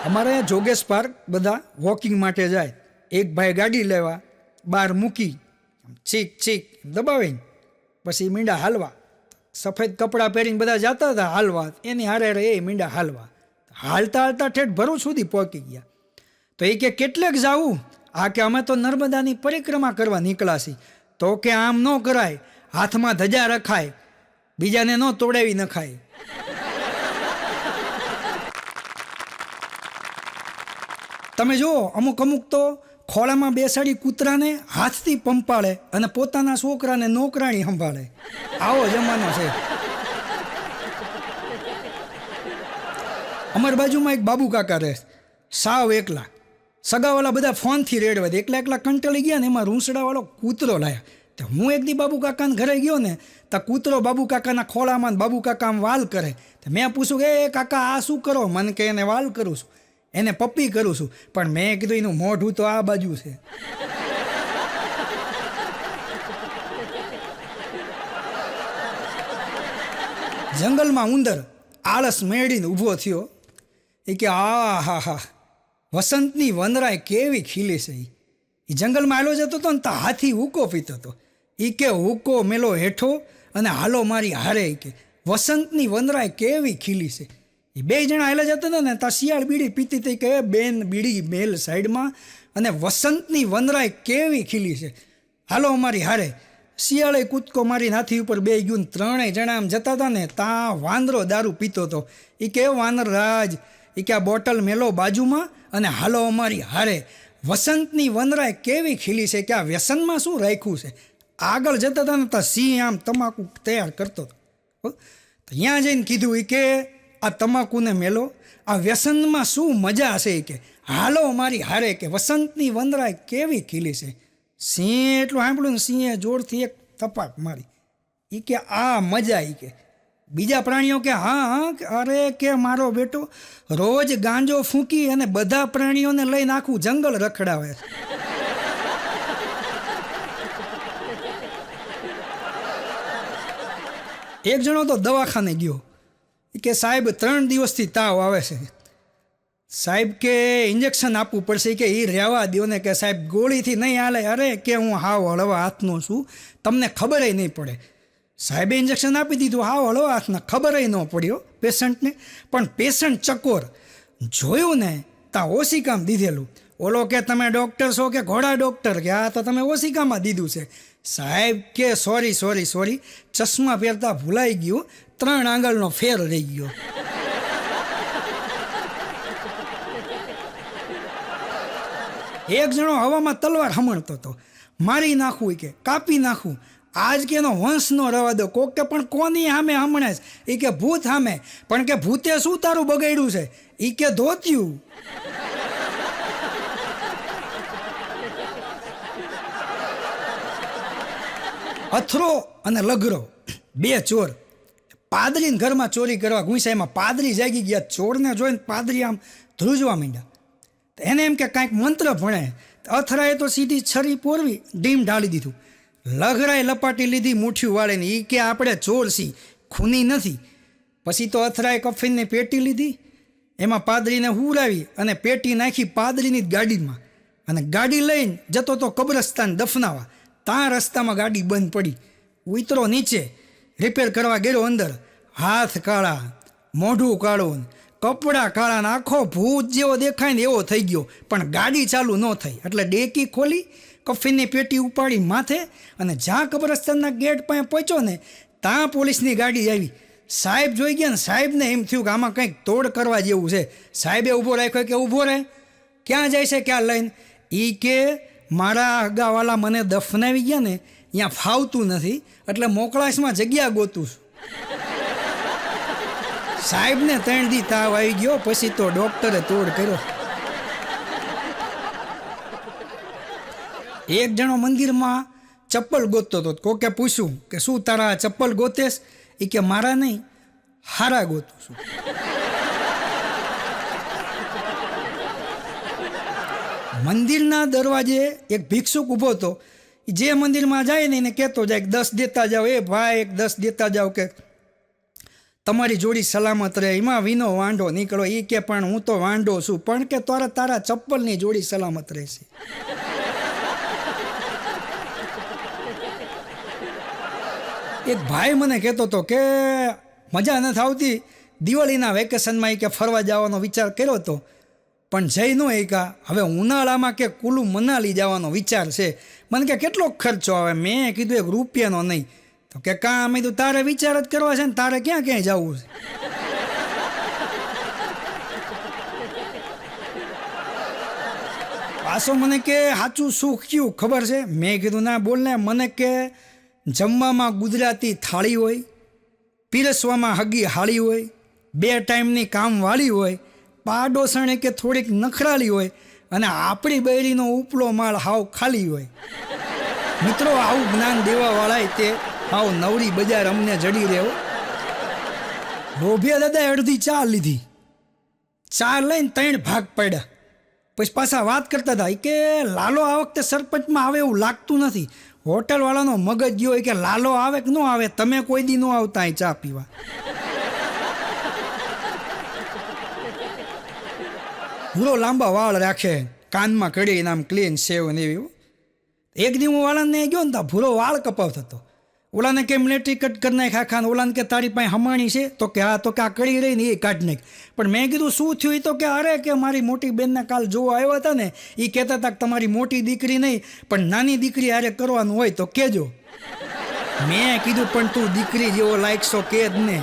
અમારે અહીંયા જોગેશ પાર્ક બધા વોકિંગ માટે જાય. એક ભાઈ ગાડી લેવા બહાર મૂકી, ચીક ચીક દબાવીને પછી મીંડા હાલવા. સફેદ કપડાં પહેરીને બધા જતા હતા હાલવા, એની હારે એ મીંડા હાલવા. હાલતા હાલતા ઠેઠ ભરૂચ સુધી પહોંચી ગયા. તો એ કે કેટલેક જાવું? આ કે અમે તો નર્મદાની પરિક્રમા કરવા નીકળાશી. તો કે આમ ન કરાય, હાથમાં ધજા રખાય, બીજાને ન તોડાવી નખાય. તમે જુઓ અમુક તો ખોળામાં બેસાડી કૂતરાને હાથથી પંપાળે અને પોતાના છોકરાને નોકરાણી સંભાળે. આવો જમાનો છે. અમારી બાજુમાં એક બાબુ કાકા રહે, સાવ એકલા. સગાવાલા બધા ફોનથી રેડવા દે, એકલા એકલા કંટાળી ગયા ને એમાં રૂંસડાવાળો કૂતરો લાયા. તો હું એક દી બાબુ કાકાના ઘરે ગયો ને, તો કૂતરો બાબુ કાકાના ખોળામાં ને બાબુ કાકા આમ વાલ કરે. તો મેં પૂછ્યું કે એ કાકા આ શું કરો? મને કે એને વાલ કરું છું, એને પપ્પી કરું છું. પણ મેં કીધું એનું મોઢું તો આ બાજુ છે. જંગલમાં ઉંદર આળસ મેળીને ઊભો થયો. એ કે આ હા હા, વસંતની વનરાય કેવી ખીલી છે. એ જંગલમાં હાલો જતો હતો ને તો હાથી હુકો પીતો હતો. એ કે હુકો મેલો હેઠો અને હાલો મારી હારે. કે વસંતની વનરાય કેવી ખીલી છે. એ બે જણા હાલે જતા હતા ને ત્યાં શિયાળ બીડી પીતી હતી. કે બેન બીડી મેલ સાઈડમાં અને વસંતની વનરાય કેવી ખીલી છે, હાલો અમારી હારે. શિયાળે કૂદકો મારીને હાથી ઉપર બે ગયું ને ત્રણેય જણા આમ જતા હતા ને ત્યાં વાંદરો દારૂ પીતો હતો. એ કે વાનર રાજ, એ કે આ બોટલ મેલો બાજુમાં અને હાલો અમારી હારે. વસંતની વનરાય કેવી ખીલી છે, કે આ વ્યસનમાં શું રાખ્યું છે. આગળ જતા હતા ને ત્યાં સિંહ આમ તમાકુ તૈયાર કરતો હતો. ત્યાં જઈને કીધું એ કે આ તમાકુને મેલો, આ વ્યસનમાં શું મજા છે. કે હાલો અમારી હારે, કે વસંતની વનરાય કેવી ખીલી છે. સિંહે એટલું સાંભળ્યું ને સિંહે જોરથી એક તપાક મારી. એ કે આ મજા. એ કે બીજા પ્રાણીઓ કે હા હા, અરે કે મારો બેટો રોજ ગાંજો ફૂંકી અને બધા પ્રાણીઓને લઈને આખું જંગલ રખડાવે. એક જણો તો દવાખાને ગયો. કે સાહેબ 3 દિવસથી તાવ આવે છે. સાહેબ કે ઇન્જેક્શન આપવું પડશે. કે એ રહેવા દો ને, કે સાહેબ ગોળીથી નહીં હાલે. અરે કે હું હાવ હળવા હાથનો છું, તમને ખબર નહીં પડે. સાહેબે ઇન્જેક્શન આપી દીધું હાવ હળવા હાથના, ખબર ન પડ્યો પેશન્ટને. પણ પેશન્ટ ચકોર જોયું ને ત્યાં ઓશિકામ દીધેલું. ઓલો કે તમે ડૉક્ટર છો કે ઘોડા ડૉક્ટર? કે આ તો તમે ઓશિકામાં દીધું છે. સાહેબ કે સોરી સોરી સોરી, ચશ્મા પહેરતા ભૂલાઈ ગયું, 3 આંગળનો ફેર રહી ગયો. એક જણો હવામાં તલવાર હમણતો હતો. મારી નાખવું કે કાપી નાખવું, આજ કે એનો વંશ ન રવા દો. કોક કે પણ કોની સામે હમણે છે? એ કે ભૂત સામે. પણ કે ભૂતે શું તારું બગાડ્યું છે? એ કે ધોત્યું. અથરો અને લઘરો, 2 ચોર પાદરીને ઘરમાં ચોરી કરવા ઘૂસ્યા. એમાં પાદરી જાગી ગયા. ચોરને જોઈને પાદરી આમ ધ્રુજવા માંડ્યા. એને એમ કે કાંઈક મંત્ર ભણે. અથરાએ તો સીધી છરી પોરવી ડીમ ઢાળી દીધું. લઘરાએ લપાટી લીધી મુઠ્ઠીયું વાળીને. એ કે આપણે ચોર સી, ખૂની નથી. પછી તો અથરાએ કફીનની પેટી લીધી, એમાં પાદરીને હુરાવી અને પેટી નાખી પાદરીની જ ગાડીમાં. અને ગાડી લઈને જતો તો કબ્રસ્તાન દફનાવા. ત્યાં રસ્તામાં ગાડી બંધ પડી. ઉતરો નીચે, રિપેર કરવા ગયો અંદર. હાથ કાળા, મોઢું કાળું, કપડાં કાળા ને આખો ભૂત જેવો દેખાય ને એવો થઈ ગયો. પણ ગાડી ચાલુ ન થઈ. એટલે ડેકી ખોલી, કફીનની પેટી ઉપાડી માથે, અને જ્યાં કબ્રસ્તાનના ગેટ પાસે પહોંચ્યો ને ત્યાં પોલીસની ગાડી આવી. સાહેબ જોઈ ગયા ને સાહેબને એમ થયું કે આમાં કંઈક તોડ કરવા જેવું છે. સાહેબે ઊભો રાખ્યો. કે ઊભો રહે, ક્યાં જાય છે ક્યાં લઈને? એ કે મારા અગાવાલા મને દફનાવી ગયા ને અહીંયા ફાવતું નથી, એટલે મોકળાશમાં જગ્યા ગોતું છું. સાહેબને 3 દી તાવ આવી ગયો. પછી તો ડૉક્ટરે તોડ કર્યો. એક જણો મંદિરમાં ચપ્પલ ગોતતો હતો. કોકે પૂછ્યું કે શું તારા ચપ્પલ ગોતેશ? એ કે મારા નહીં, હારા ગોતું છું. મંદિરના દરવાજે એક ભિક્ષુક ઊભો હતો. જે મંદિરમાં જાય ને એને કહેતો જાય કે 10 દેતા જાઓ. એ ભાઈ એક 10 દેતા જાઓ, કે તમારી જોડી સલામત રહે. એમાં વિનો વાંઢો નીકળો. એ કે પણ હું તો વાંઢો છું, પણ કે તારા ચપ્પલની જોડી સલામત રહેશે. એક ભાઈ મને કહેતો હતો કે મજા નથી આવતી દિવાળીના વેકેશનમાં. એ કે ફરવા જવાનો વિચાર કર્યો હતો, પણ જઈ ન એકા. હવે ઉનાળામાં કે કુલુ મનાલી જવાનો વિચાર છે. મને કે કેટલો ખર્ચો આવે? મેં કીધું 1 રૂપિયાનો નહીં. તો કે કાં અમે તો તારે વિચાર જ કરવા છે ને, તારે ક્યાંય જવું છે? પાછો મને કે સાચું સુખ કયું ખબર છે? મેં કીધું ના બોલ ને. મને કે જમવામાં ગુજરાતી થાળી હોય, પીરસવામાં હગી હાળી હોય, 2 ટાઈમની કામવાળી હોય, પાડોશણે કે થોડીક નખરાલી હોય અને આપણી બૈરીનો ઉપલો માળ હાવ ખાલી હોય. મિત્રો, આવું જ્ઞાન દેવાવાળાએ તે હાવ નવરી બજાર અમને જડી રહ્યો. લોભિયા દાદાએ અડધી ચા લીધી. ચા લઈને 3 ભાગ પાડ્યા. પછી પાછા વાત કરતા હતા કે લાલો આ વખતે સરપંચમાં આવે એવું લાગતું નથી. હોટલવાળાનો મગજ ગયો કે લાલો આવે કે ન આવે, તમે કોઈ દી ન આવતા અહીં ચા પીવા. પૂરો લાંબા વાળ રાખે, કાનમાં કડીને આમ ક્લીન સેવ ને એવી. એક દી હું વાળાને ગયો ને તો ભૂરો વાળ કપાવતો હતો. ઓલાને કેમ લેટી કટ કરી નાખ આખા, ઓલાને કે તારી પાસે હમાણી છે, તો કે હા, તો કે આ કડી રહી ને એ કાઢી નાખ. પણ મેં કીધું શું થયું? તો કે અરે કે મારી મોટી બેનને કાલ જોવા આવ્યા હતા ને, એ કહેતા હતા કે તમારી મોટી દીકરી નહીં પણ નાની દીકરી હારે કરવાનું હોય તો કહેજો. મેં કીધું પણ તું દીકરી જેવો લાયકશો કે જ ને.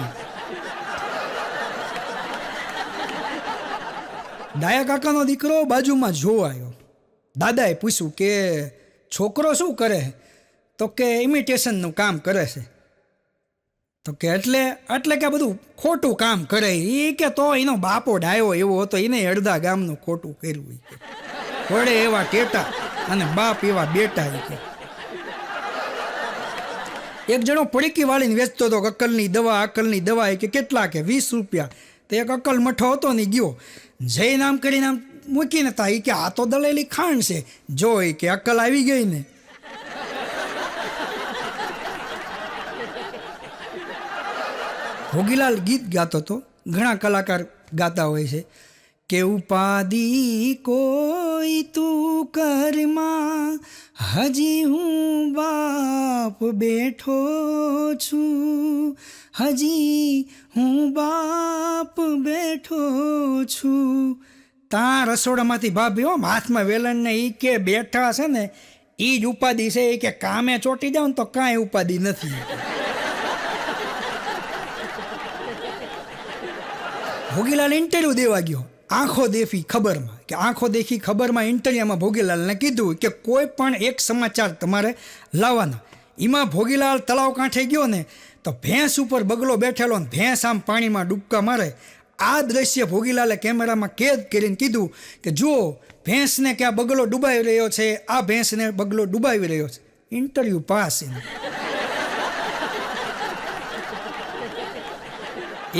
ડાયા કાકાનો દીકરો બાજુમાં જોવા આવ્યો. દાદાએ પૂછ્યું કે છોકરો શું કરે? તો કે ઇમિટેશનનું કામ કરે છે. તો કે એટલે કે બધું ખોટું કામ કરે. એ કે તો એનો બાપો ડાયો એવો હતો, એને અડધા ગામનું ખોટું કર્યું. વડે એવા ટેટા અને બાપ એવા બેટા. કે એક જણો પડીકી વાળીને વેચતો હતો અક્કલની દવા. કે કેટલા? કે 20 રૂપિયા. તો એક અક્કલ મઠો હતો ને ગયો, જઈ નામ કરીને આમ મૂકીને તા. એ કે આ તો દલેલી ખાંડ છે. જોઈ કે અક્કલ આવી ગઈ ને. ભોગીલાલ ગીત ગાતો હતો. ઘણા કલાકાર ગાતા હોય છે કે ઉપાદી કોઈ તું કરમાં, હજી હું બાપ બેઠો છું, હજી હું બાપ બેઠો છું. ત્યાં રસોડામાંથી ભાભી હાથમાં વેલણ ને એ કે બેઠા છે ને એ જ ઉપાધિ છે. એ કે કામે ચોંટી જાવ ને તો કાંઈ ઉપાધિ નથી. ભોગીલાલ ઇન્ટરવ્યૂ દેવા ગયો આંખો દેખી ખબરમાં. કે આંખો દેખી ખબરમાં ઇન્ટરવ્યુમાં ભોગીલાલને કીધું કે કોઈ પણ એક સમાચાર તમારે લાવવાના. એમાં ભોગીલાલ તળાવ કાંઠે ગયો ને તો ભેંસ ઉપર બગલો બેઠેલો ને ભેંસ આમ પાણીમાં ડૂબકા મારે. આ દ્રશ્ય ભોગીલાલે કેમેરામાં કેદ કરીને કીધું કે જુઓ ભેંસને કે આ બગલો ડૂબાવી રહ્યો છે, આ ભેંસને બગલો ડૂબાવી રહ્યો છે. Interview pass.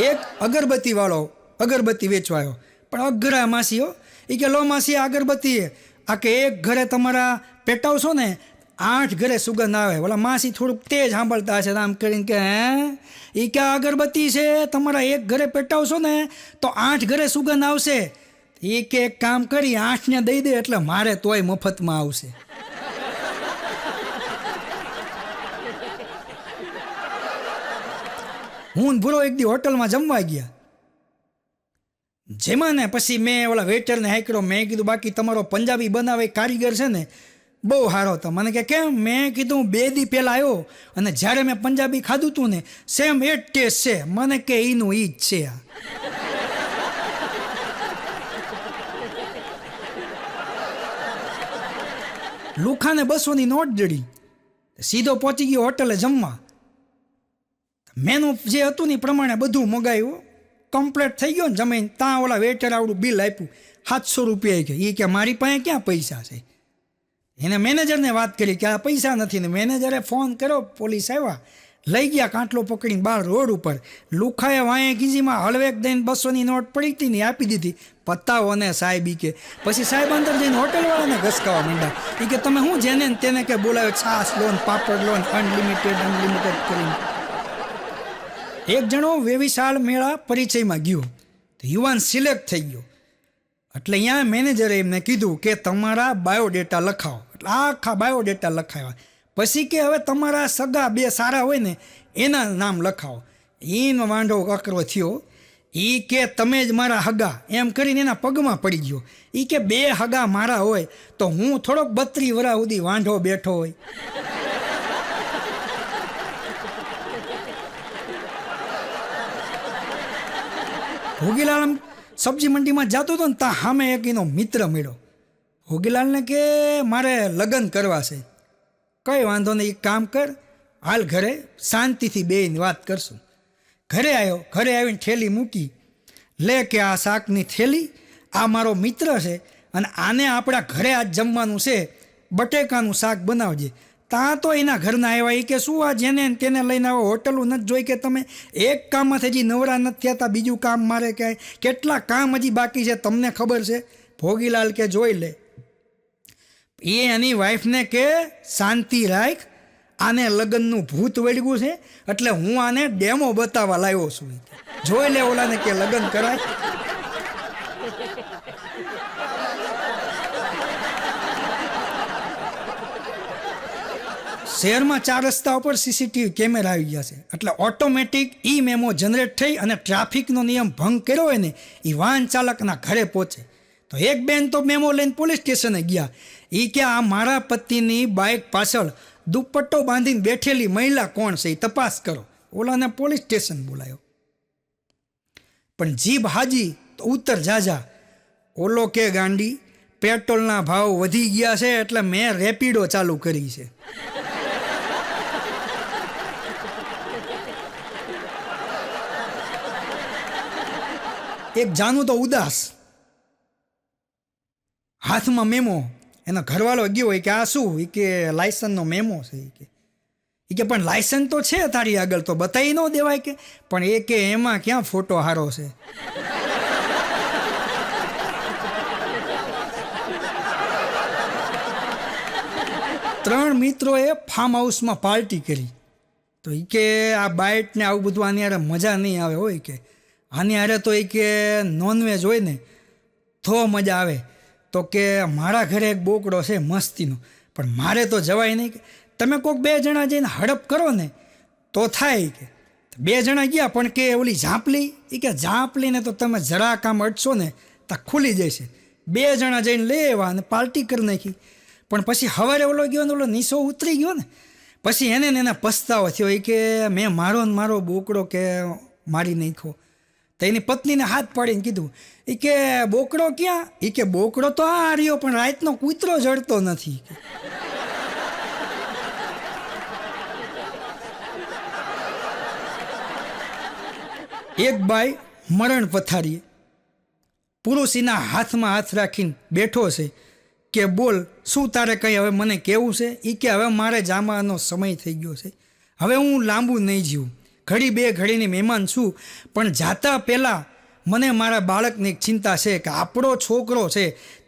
એક અગરબત્તી વાળો અગરબત્તી વેચવાયો, પણ અઘરા માસીઓ. એ કે લો માસી અગરબત્તી આ કે એક ઘરે તમારા પેટાવશો ને 8 ઘરે સુગંધ આવે. ઓલા માસી થોડુંક તેજ સાંભળતા હશે આમ કરીને કે હે, એ કે અગરબત્તી છે તમારા એક ઘરે પેટાવશો ને તો 8 ઘરે સુગંધ આવશે. એ કે એક કામ કરી 8ને દઈ દે એટલે મારે તોય મફતમાં આવશે. હું ભૂરો એક દી હોટલમાં જમવા ગયા. જેમાં ને પછી મેં ઓલા વેઇટરને હાંક્યો. મેં કીધું બાકી તમારો પંજાબી બનાવે કારીગર છે ને બહુ સારો હતો. મને કે કેમ? મેં કીધું 2 દી પહેલાં આવ્યો અને જ્યારે મેં પંજાબી ખાધું હતું ને સેમ એ જ ટેસ્ટ છે. મને કે એનું ઈ જ છે. લુખાને 200ની નોટ જડી, સીધો પહોંચી ગયો હોટલે જમવા. મેનુ જે હતું ને પ્રમાણે બધું મગાવ્યું, કમ્પ્લીટ થઈ ગયો ને જમીન. ત્યાં ઓલા વેઇટર આવડું બિલ આપ્યું 700 રૂપિયા. કે એ કે મારી પાસે ક્યાં પૈસા છે? એને મેનેજરને વાત કરી કે આ પૈસા નથી. ને મેનેજરે ફોન કર્યો, પોલીસ આવ્યા, લઈ ગયા કાંટલો પકડીને બહાર રોડ ઉપર. લુખાએ વાંયે ગીજીમાં હળવેક દઈને 200ની નોટ પડી હતી ને આપી દીધી. પતાવો ને સાહેબ. ઈ કે પછી સાહેબ અંદર જઈને હોટલવાળાને ઘસકાવા માંડ્યા. એ કે તમે શું જેને તેને કે બોલાવે, છાશ લોન, પાપડ લોન, અનલિમિટેડ કરીને. એક જણો વેવિશાળ મેળા પરિચયમાં ગયો તો યુવાન સિલેક્ટ થઈ ગયો. એટલે અહીંયા મેનેજરે એમને કીધું કે તમારા બાયોડેટા લખાવો. એટલે આખા બાયોડેટા લખાવ્યા. પછી કે હવે તમારા સગા 2 સારા હોય ને એના નામ લખાવો. એનો વાંઢો અકરો થયો. એ કે તમે જ મારા હગા એમ કરીને એના પગમાં પડી ગયો. એ કે 2 હગા મારા હોય તો હું થોડોક 32 વર્ષ સુધી વાંઢો બેઠો હોય. ભોગીલાલ સબ્જી મંડીમાં જતો હતો ને ત્યાં સામે એક એનો મિત્ર મળ્યો. ભોગીલાલને કે મારે લગ્ન કરવા છે. કંઈ વાંધો નહીં, એક કામ કર, હાલ ઘરે શાંતિથી બેહીને વાત કરશું. ઘરે આવ્યો. ઘરે આવીને ઠેલી મૂકી લે કે આ શાકની થેલી, આ મારો મિત્ર છે અને આને આપણા ઘરે આજ જમવાનું છે, બટેકાનું શાક બનાવજે. ત્યાં તો એના ઘરના આવ્યા, એ કે શું આ જેને તેને લઈને આવો, હોટલું નથી જોઈ કે તમે? એક કામમાંથી હજી નવરા નથી થતા, બીજું કામ મારે ક્યાંય કેટલા કામ હજી બાકી છે તમને ખબર છે? ભોગીલાલ કે જોઈ લે. એ એની વાઈફને કે શાંતિ રાખ, આને લગ્નનું ભૂત વળગ્યું છે એટલે હું આને ડેમો બતાવવા લાવ્યો છું. જોઈ લે ઓલાને કે લગ્ન કરાય. શહેરમાં 4 રસ્તા ઉપર સીસીટીવી કેમેરા આવી ગયા છે એટલે ઓટોમેટિક ઈ મેમો જનરેટ થઈ અને ટ્રાફિકનો નિયમ ભંગ કર્યો હોય ને એ વાહન ચાલકના ઘરે પહોંચે. તો એક બેન તો મેમો લઈને પોલીસ સ્ટેશને ગયા. એ કે આ મારા પતિની બાઇક પાછળ દુપટ્ટો બાંધીને બેઠેલી મહિલા કોણ છે એ તપાસ કરો. ઓલાને પોલીસ સ્ટેશન બોલાયો. પણ જીભ હાજી તો ઉત્તર જાજા. ઓલો કે ગાંડી, પેટ્રોલના ભાવ વધી ગયા છે એટલે મેં રેપિડો ચાલુ કરી છે. એક જાનું તો ઉદાસ, હાથમાં મેમો. એનો ઘરવાળો ગયો હોય કે આ શું? એ કે લાયસન્સનો મેમો છે. એ કે પણ લાયસન્સ તો છે તારી આગળ, તો બતાવી ન દેવાય કે? પણ એ કે એમાં ક્યાં ફોટો હારો છે. ત્રણ મિત્રોએ ફાર્મ હાઉસમાં પાર્ટી કરી. તો એ કે આ બાઇટ ને આવું બધું આની હારે મજા નહીં આવે. હોય કે આની હારે તો એ કે નોનવેજ હોય ને તો મજા આવે. તો કે મારા ઘરે એક બોકડો છે મસ્તીનો, પણ મારે તો જવાય નહીં. કે તમે કોઈક 2 જણા જઈને હડપ કરો ને તો થાય. કે 2 જણા ગયા પણ કે ઓલી ઝાંપલી, એ કે ઝાંપલીને તો તમે જરાક આમ અડશો ને તો ખુલી જશે. 2 જણા જઈને લેવા અને પાર્ટી કરી નાખી. પણ પછી સવારે ઓલો ગયો ને ઓલો નીસો ઉતરી ગયો ને પછી એને પસ્તાવો થયો. એ કે મેં મારો બોકડો કે મારી નાખ્યો. તો એની પત્નીને હાથ પાડીને કીધું, એ કે બોકડો ક્યાં? એ કે બોકડો તો આ રહ્યો, પણ રાતનો કૂતરો જડતો નથી. એક બાઈ મરણ પથારીએ, પુરુષ એના હાથમાં હાથ રાખીને બેઠો છે કે બોલ શું તારે કંઈ હવે મને કેવું છે? એ કે હવે મારે જાવાનો સમય થઈ ગયો છે, હવે હું લાંબુ નહીં જીવું. ઘડી 2 ઘડીની મહેમાન છું, પણ જાતા પહેલાં મને મારા બાળકની એક ચિંતા છે કે આપણો છોકરો છે,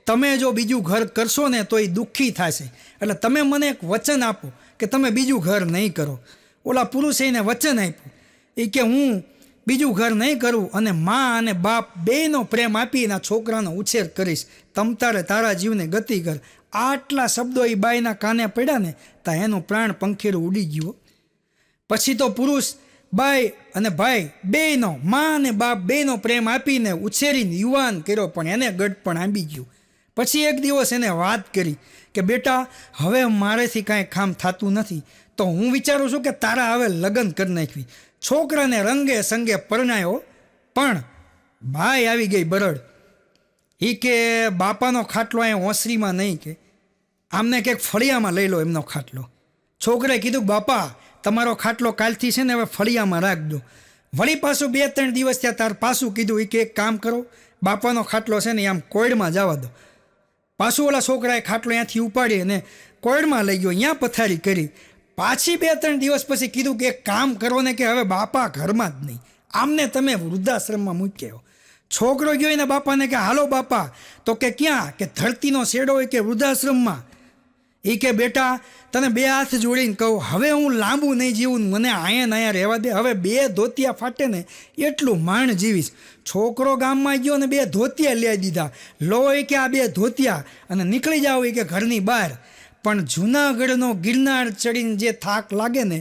તમે જો બીજું ઘર કરશો ને તો એ દુઃખી થશે. એટલે તમે મને એક વચન આપો કે તમે બીજું ઘર નહીં કરો. ઓલા પુરુષે એને વચન આપ્યું. એ કે હું બીજું ઘર નહીં કરું અને મા અને બાપ બેયનો પ્રેમ આપી એના છોકરાનો ઉછેર કરીશ. તમતારે તારા જીવને ગતિ કર. આટલા શબ્દો એ બાઈના કાને પડ્યા ને ત્યાં એનું પ્રાણ પંખીરું ઉડી ગયું. પછી તો પુરુષ બાઈ અને ભાઈ બેયનો, મા અને બાપ બેયનો પ્રેમ આપીને ઉછેરીને યુવાન કર્યો, પણ એને ગઢપણ આંબી ગયું. પછી એક દિવસ એને વાત કરી કે બેટા હવે મારેથી કાંઈ કામ થતું નથી, તો હું વિચારું છું કે તારા હવે લગ્ન કરી નાખવી. છોકરાને રંગે સંગે પરણાયો, પણ બાઈ આવી ગઈ બરડ. એ કે બાપાનો ખાટલો અહીંયા ઓસરીમાં નહીં, કે આમને કંઈક ફળિયામાં લઈ લો એમનો ખાટલો. છોકરાએ કીધું બાપા તમારો ખાટલો કાલથી છે ને હવે ફળિયામાં રાખજો. વળી પાછું 2-3 દિવસ ત્યાં તાર પાછું કીધું. એ કે એક કામ કરો, બાપાનો ખાટલો છે ને આમ કોયડમાં જવા દો. પાછું ઓલા છોકરાએ ખાટલો ત્યાંથી ઉપાડી અને કોયડમાં લઈ ગયો, અહીંયા પથારી કરી. પાછી 2-3 દિવસ પછી કીધું કે એક કામ કરો ને કે હવે બાપા ઘરમાં જ નહીં, આમને તમે વૃદ્ધાશ્રમમાં મૂક્યો. છોકરો ગયો એના બાપાને કે હાલો બાપા. તો કે ક્યાં? કે ધરતીનો શેડો હોય કે વૃદ્ધાશ્રમમાં. એ કે બેટા તને 2 હાથ જોડીને કહું, હવે હું લાંબુ નહીં જીવું, મને અહીંયા રહેવા દે. હવે 2 ધોતિયા ફાટે ને એટલું માણ જીવીશ. છોકરો ગામમાં ગયો ને 2 ધોતિયા લઈ દીધા. લો એ કે આ 2 ધોતિયા અને નીકળી જાવ કે ઘરની બહાર. પણ જૂનાગઢનો ગિરનાર ચડીને જે થાક લાગે ને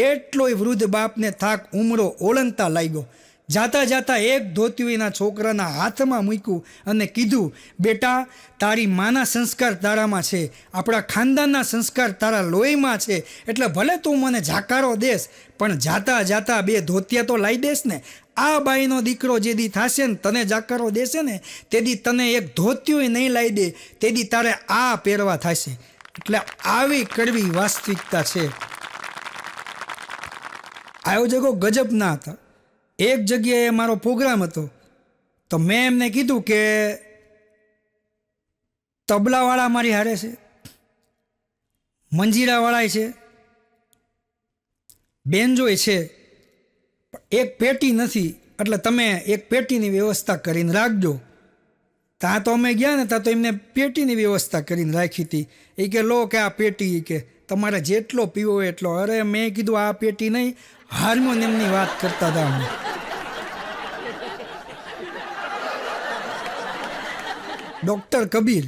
એટલોય વૃદ્ધ બાપને થાક ઉમરો ઓળંગતા લાગ્યો. જાતા જાતા એક ધોતિયું એના છોકરાના હાથમાં મૂક્યું અને કીધું, બેટા તારી માના સંસ્કાર તારામાં છે, આપણા ખાનદાનના સંસ્કાર તારા લોહીમાં છે, એટલે ભલે તું મને જાકારો દેશ, પણ જાતા જાતા 2 ધોતિયા તો લાવી દેશ ને. આ બાઈનો દીકરો જેદી થશે ને તને જાકારો દેશે ને તેદી તને એક ધોતિયું નહીં લાવી દે, તેદી તારે આ પહેરવા થશે. એટલે આવી કડવી વાસ્તવિકતા છે. આયોજકો ગજબના હતા. એક જગ્યાએ મારો પ્રોગ્રામ હતો, તો મેં એમને કીધું કે તબલાવાળા મારી હારે છે, મંજીરાવાળા છે, બેન્જોય છે, એક પેટી નથી, એટલે તમે એક પેટીની વ્યવસ્થા કરીને રાખજો. ત્યાં તો અમે ગયા ને ત્યાં તો એમને પેટીની વ્યવસ્થા કરીને રાખી હતી. એ કે લો કે આ પેટી કે તમારે જેટલો પીવો એટલો. અરે મેં કીધું આ પેટી નહીં, હાર્મોનિયમની વાત કરતા હતા અમે. ડૉક્ટર કબીર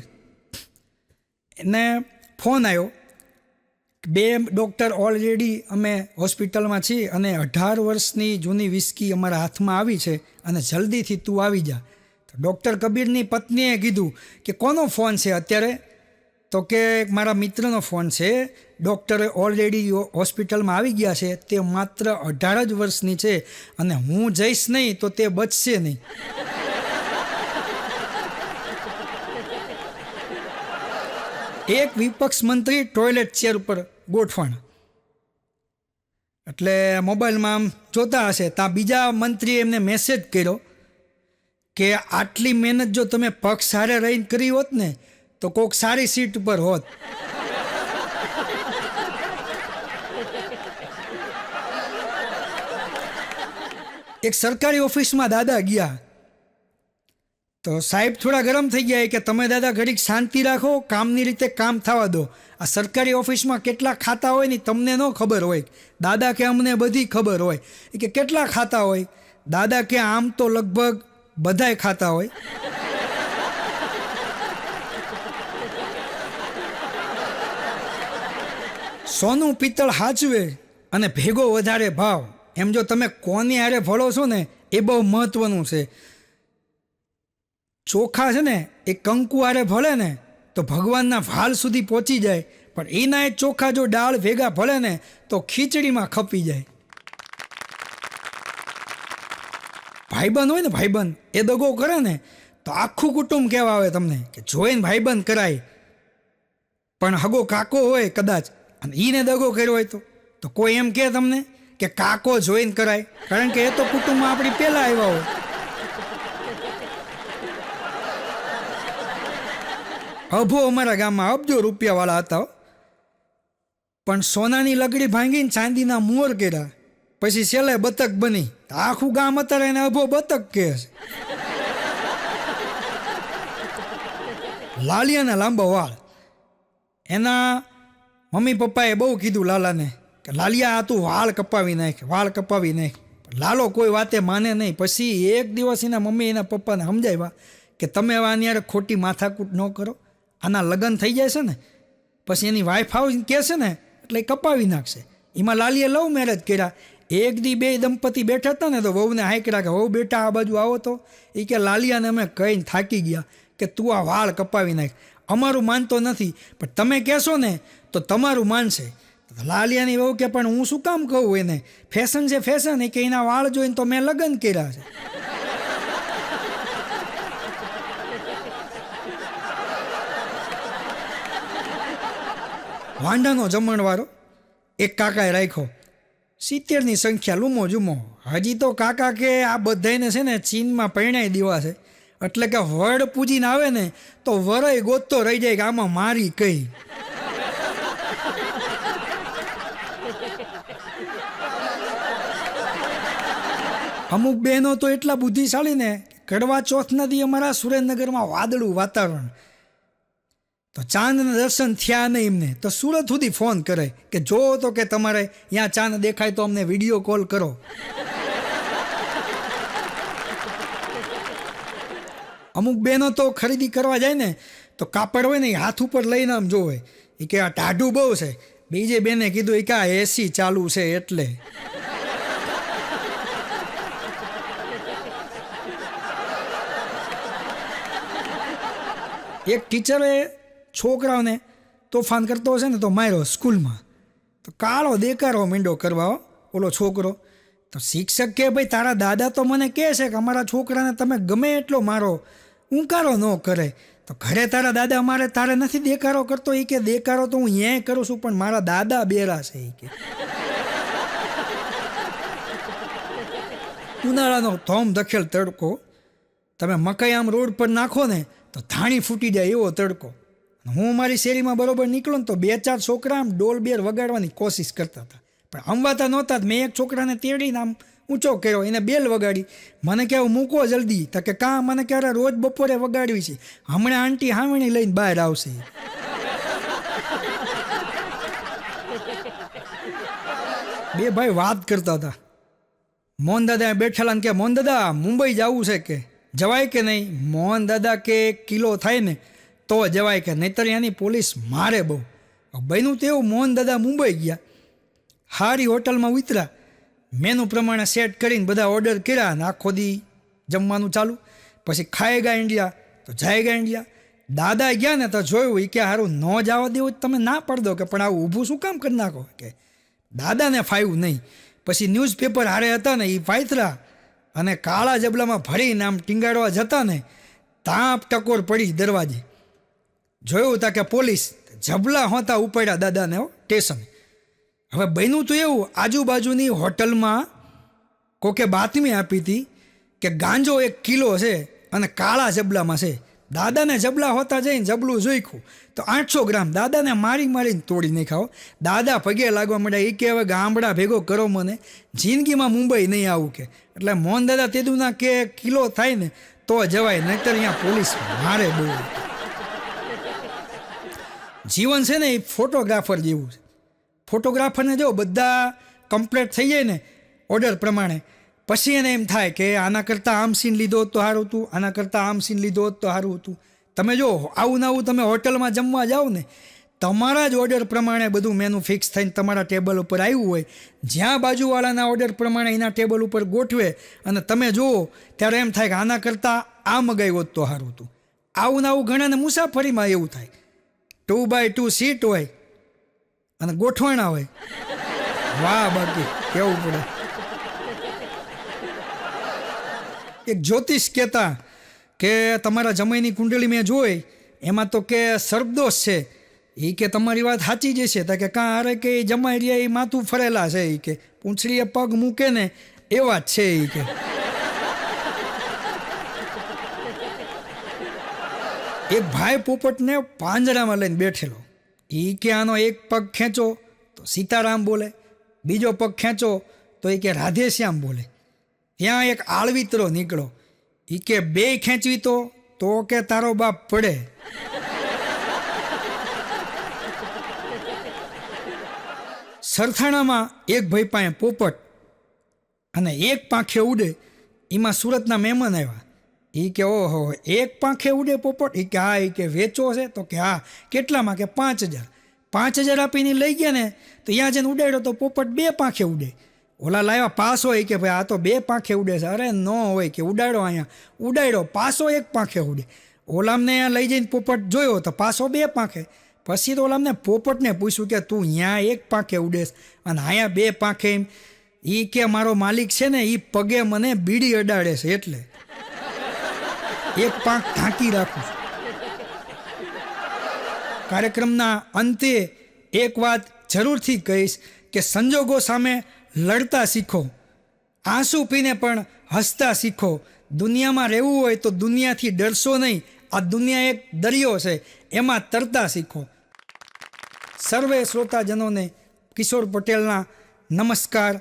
એને ફોન આવ્યો. બે ડૉક્ટર ઓલરેડી અમે હોસ્પિટલમાં છીએ અને 18 વર્ષની જૂની વિસ્કી અમારા હાથમાં આવી છે અને જલ્દીથી તું આવી જા. તો ડૉક્ટર કબીરની પત્નીએ કીધું કે કોનો ફોન છે અત્યારે? તો કે મારા મિત્રનો ફોન છે, ડૉક્ટર ઓલરેડી હોસ્પિટલમાં આવી ગયા છે, તે માત્ર 18 જ વર્ષની છે અને હું જઈશ નહીં તો તે બચશે નહીં. એક વિપક્ષ મંત્રી ટોયલેટ ચેર ઉપર ગોઠવણ. એટલે મોબાઈલમાં આમ જોતા હશે ત્યાં બીજા મંત્રીએ એમને મેસેજ કર્યો કે આટલી મહેનત જો તમે પક્ષ હારે રહીને કરી હોત ને તો કોઈક સારી સીટ ઉપર હોત. એક સરકારી ઓફિસમાં દાદા ગયા તો સાહેબ થોડા ગરમ થઈ ગયા કે તમે દાદા ઘડીક શાંતિ રાખો, કામની રીતે કામ થવા દો. આ સરકારી ઓફિસમાં કેટલા ખાતા હોય ને તમને ન ખબર હોય. દાદા કે અમને બધી ખબર હોય. કે કેટલા ખાતા હોય? દાદા કે આમ તો લગભગ બધાય ખાતા હોય. સોનું પિત્તળ હાચવે અને ભેગો વધારે ભાવ. એમ જો તમે કોની હારે ભળો છો ને એ બહુ મહત્વનું છે. ચોખા છે ને એ કંકુ હારે ભળે ને તો ભગવાનના ભાલ સુધી પહોંચી જાય, પણ એના એ ચોખા જો દાળ ભેગા ભળે ને તો ખીચડીમાં ખપી જાય. ભાઈબંધ હોય ને ભાઈબંધ, એ દગો કરે ને તો આખું કુટુંબ કહેવા આવે તમને કે જોઈને ભાઈબંધ કરાય. પણ હગો કાકો હોય કદાચ અને એને દગો કર્યો હોય તો કોઈ એમ કહે તમને કે કાકો જોઈને કરાય, કારણ કે એ તો કુટુંબમાં આપણી પહેલાં આવ્યા હોય. અભો અમારા ગામમાં અબજો રૂપિયાવાળા હતા, પણ સોનાની લકડી ભાંગીને ચાંદીના મોર કર્યા, પછી છેલ્લે બતક બની. આખું ગામ અત્યારે એને અભો બતક કહે છે. લાલિયાના લાંબા વાળ. એના મમ્મી પપ્પાએ બહુ કીધું લાલાને કે લાલિયા આ તું વાળ કપાવી નાખ, વાળ કપાવી નાખ. લાલો કોઈ વાતે માને નહીં. પછી એક દિવસ એના મમ્મી એના પપ્પાને સમજાવ્યા કે તમે હવે આની યાર ખોટી માથાકૂટ ન કરો, આના લગ્ન થઈ જાય છે ને પછી એની વાઈફ આવીને કહેશે ને એટલે એ કપાવી નાખશે. એમાં લાલીએ લવ મેરેજ કર્યા. એક દી બે દંપતી બેઠા હતા ને તો વહુને હાંકડા કે વહુ બેટા આ બાજુ આવો તો. એ કે લાલિયાને અમે કહીને થાકી ગયા કે તું આ વાળ કપાવી નાખ. અમારું માનતો નથી, પણ તમે કહેશો ને તો તમારું માનશે. લાલિયાની વહુ કે પણ હું શું કામ કહું એને, ફેશન છે ફેશન. એ કે એના વાળ જોઈને તો મેં લગ્ન કર્યા છે. વાંઢાનો જમણવારો એક કાકાએ રાખ્યો. 70ની સંખ્યા, લૂમો જુમો. હજી તો કાકા કે આ બધાને છે ને ચીનમાં પરણાઈ દેવા છે, એટલે કે વડ પૂજીને આવે ને તો વરય ગોતતો રહી જાય કે આમાં મારી કઈ. અમુક બહેનો તો એટલા બુદ્ધિશાળી ને કડવા ચોથના દી અમારા સુરેન્દ્રનગરમાં વાદળું વાતાવરણ. તો ચાંદના દર્શન થયા નહીં એમને તો સુરત સુધી ફોન કરે કે જો તો કે તમારે ત્યાં ચાંદ દેખાય તો અમને વિડીયો કોલ કરો. અમુક બહેનો તો ખરીદી કરવા જાય ને તો કાપડ હોય ને એ હાથ ઉપર લઈને આમ જોવે. એ કે આ ટાઢું બહુ છે. બીજે બેને કીધું એ કે આ એસી ચાલુ છે એટલે. એક ટીચરે છોકરાઓને તોફાન કરતો હશે ને તો માર્યો સ્કૂલમાં. તો કાળો દેકારો મીંડો કરવા ઓલો છોકરો. તો શિક્ષક કે ભાઈ તારા દાદા તો મને કહે છે કે અમારા છોકરાને તમે ગમે એટલો મારો, ઊંકારો ન કરે. તો ઘરે તારા દાદા અમારે તારે નથી દેકારો કરતો. એ કે દેકારો તો હું અહીંયા કરું છું, પણ મારા દાદા બેરા છે. એ કે ઉનાળાનો ધોમ ધખેલ તડકો. તમે મકાઈ આમ રોડ પર નાખો ને તો ધાણી ફૂટી જાય એવો તડકો. હું મારી શેરીમાં બરોબર નીકળું ને તો 2-4 છોકરા આમ ડોલ બેર વગાડવાની કોશિશ કરતા હતા, પણ અંબાતા નહોતા. મેં એક છોકરાને તેડીને આમ ઊંચો કર્યો, એને બેલ વગાડી. મને કહેવું મૂકો જલ્દી, તો કે કાં? મને ક્યારે રોજ બપોરે વગાડવી છે, હમણાં આંટી હાવણી લઈને બહાર આવશે. બે ભાઈ વાત કરતા હતા. મોહન દાદા બેઠેલા ને કે મોહન દાદા મુંબઈ જવું છે કે જવાય કે નહીં? મોહન દાદા કે 1 કિલો થાય ને તો જવાય કે નહીંતર એની પોલીસ મારે બહુ. બન્યું તો એવું, મોહન દાદા મુંબઈ ગયા, સારી હોટલમાં ઉતર્યા, મેનુ પ્રમાણે સેટ કરીને બધા ઓર્ડર કર્યા અને આખો દી જમવાનું ચાલુ. પછી ખાએગા ઇન્ડિયા તો જાયગા ઇન્ડિયા. દાદા ગયા ને તો જોયું, એ કે સારું ન જવા દેવું તમે ના પડ દો, કે પણ આવું ઊભું શું કામ કરી નાખો? કે દાદાને ફાવ્યું નહીં. પછી ન્યૂઝપેપર હારે હતા ને એ પાથરા અને કાળા જબલામાં ભરીને આમ ટીંગાડવા જતા ને તાપ ટકોર પડી દરવાજે. જોયું તા કે પોલીસ જબલા હોતા ઉપાડ્યા દાદાને સ્ટેશન. હવે બન્યું તો એવું, આજુબાજુની હોટલમાં કોકે બાતમી આપી હતી કે ગાંજો 1 કિલો છે અને કાળા જબલામાં છે. દાદાને જબલા હોતા જઈને જબલું જોઈખું તો 800 ગ્રામ. દાદાને મારીને તોડી નાખાઓ. દાદા પગે લાગવા માંડ્યા, એ કે હવે ગામડા ભેગો કરો મને, જિંદગીમાં મુંબઈ નહીં આવું કે. એટલે મોહન દાદા તેદુના કે 1 કિલો થાય ને તો જવાય, નહીંતર અહીંયા પોલીસ મારે બહુ. જીવન છે ને એ ફોટોગ્રાફર જેવું છે. ફોટોગ્રાફરને જો બધા કમ્પ્લીટ થઈ જાય ને ઓર્ડર પ્રમાણે, પછી એને એમ થાય કે આના કરતાં આમ સીન લીધો હોત તો સારું હતું, આના કરતાં આમ સીન લીધો હોત તો સારું હતું. તમે જો આવું ને આવું તમે હોટલમાં જમવા જાઓ ને, તમારા જ ઓર્ડર પ્રમાણે બધું મેનુ ફિક્સ થઈને તમારા ટેબલ ઉપર આવ્યું હોય, જ્યાં બાજુવાળાના ઓર્ડર પ્રમાણે એના ટેબલ ઉપર ગોઠવે અને તમે જુઓ ત્યારે એમ થાય કે આના કરતાં આ મગાવ્યું હોત તો સારું હતું. આવું ને આવું ઘણાને મુસાફરીમાં એવું થાય. 2x2 સીટ હોય અને ગોઠવાણા હોય, વાહ બાકી કેવું પડે. એક જ્યોતિષ કહેતા કે તમારા જમાઈની કુંડળી મેં જોઈ, એમાં તો કે સર્પદોષ છે. એ કે તમારી વાત સાચી જ છે. કે કાં અરે કે જમાઈ રહ્યા એ માથું ફરેલા છે, એ કે પૂંછડીએ પગ મૂકે ને એવા જ છે. એ કે એક ભાઈ પોપટને પાંજરામાં લઈને બેઠેલો. એ કે આનો એક પગ ખેંચો તો સીતારામ બોલે, બીજો પગ ખેંચો તો એ કે રાધેશ્યામ બોલે. ત્યાં એક આળવિતરો નીકળો. એ કે 2 ખેંચવી તો કે તારો બાપ પડે. સરથાણામાં એક ભાઈ પાસે પોપટ અને એક પાંખે ઉડે. એમાં સુરતના મહેમાન આવ્યા. એ કે ઓહો, એક પાંખે ઉડે પોપટ? એ કે હા. એ કે વેચો છે? તો કે હા. કેટલામાં? કે 5000. 5000 આપીને લઈ ગયા ને તો ત્યાં જઈને ઉડાડ્યો તો પોપટ 2 પાંખે ઉડે. ઓલા લાવ્યા પાસો. એ કે ભાઈ આ તો 2 પાંખે ઉડે છે. અરે ન હોય કે ઉડાડો, અહીંયા ઉડાડ્યો, પાસો 1 પાંખે ઉડે. ઓલામને લઈ જઈને પોપટ જોયો તો પાસો 2 પાંખે. પછી તો ઓલામને પોપટને પૂછ્યું કે તું ત્યાં 1 પાંખે ઉડેશ અને અહીંયા 2 પાંખે. એ કે મારો માલિક છે ને એ પગે મને બીડી અડાડે છે એટલે 1 પાંખ ઢાંકી રાખું. કાર્યક્રમના અંતે એક વાત જરૂરથી કહીશ કે સંજોગો સામે લડતા શીખો, આંસુ પીને પણ હસતા શીખો. દુનિયામાં રહેવું હોય તો દુનિયાથી ડરશો નહીં. આ દુનિયા એક દરિયો છે, એમાં તરતા શીખો. સર્વે શ્રોતાજનોને કિશોર પટેલના નમસ્કાર.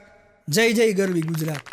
જય જય ગરવી ગુજરાત.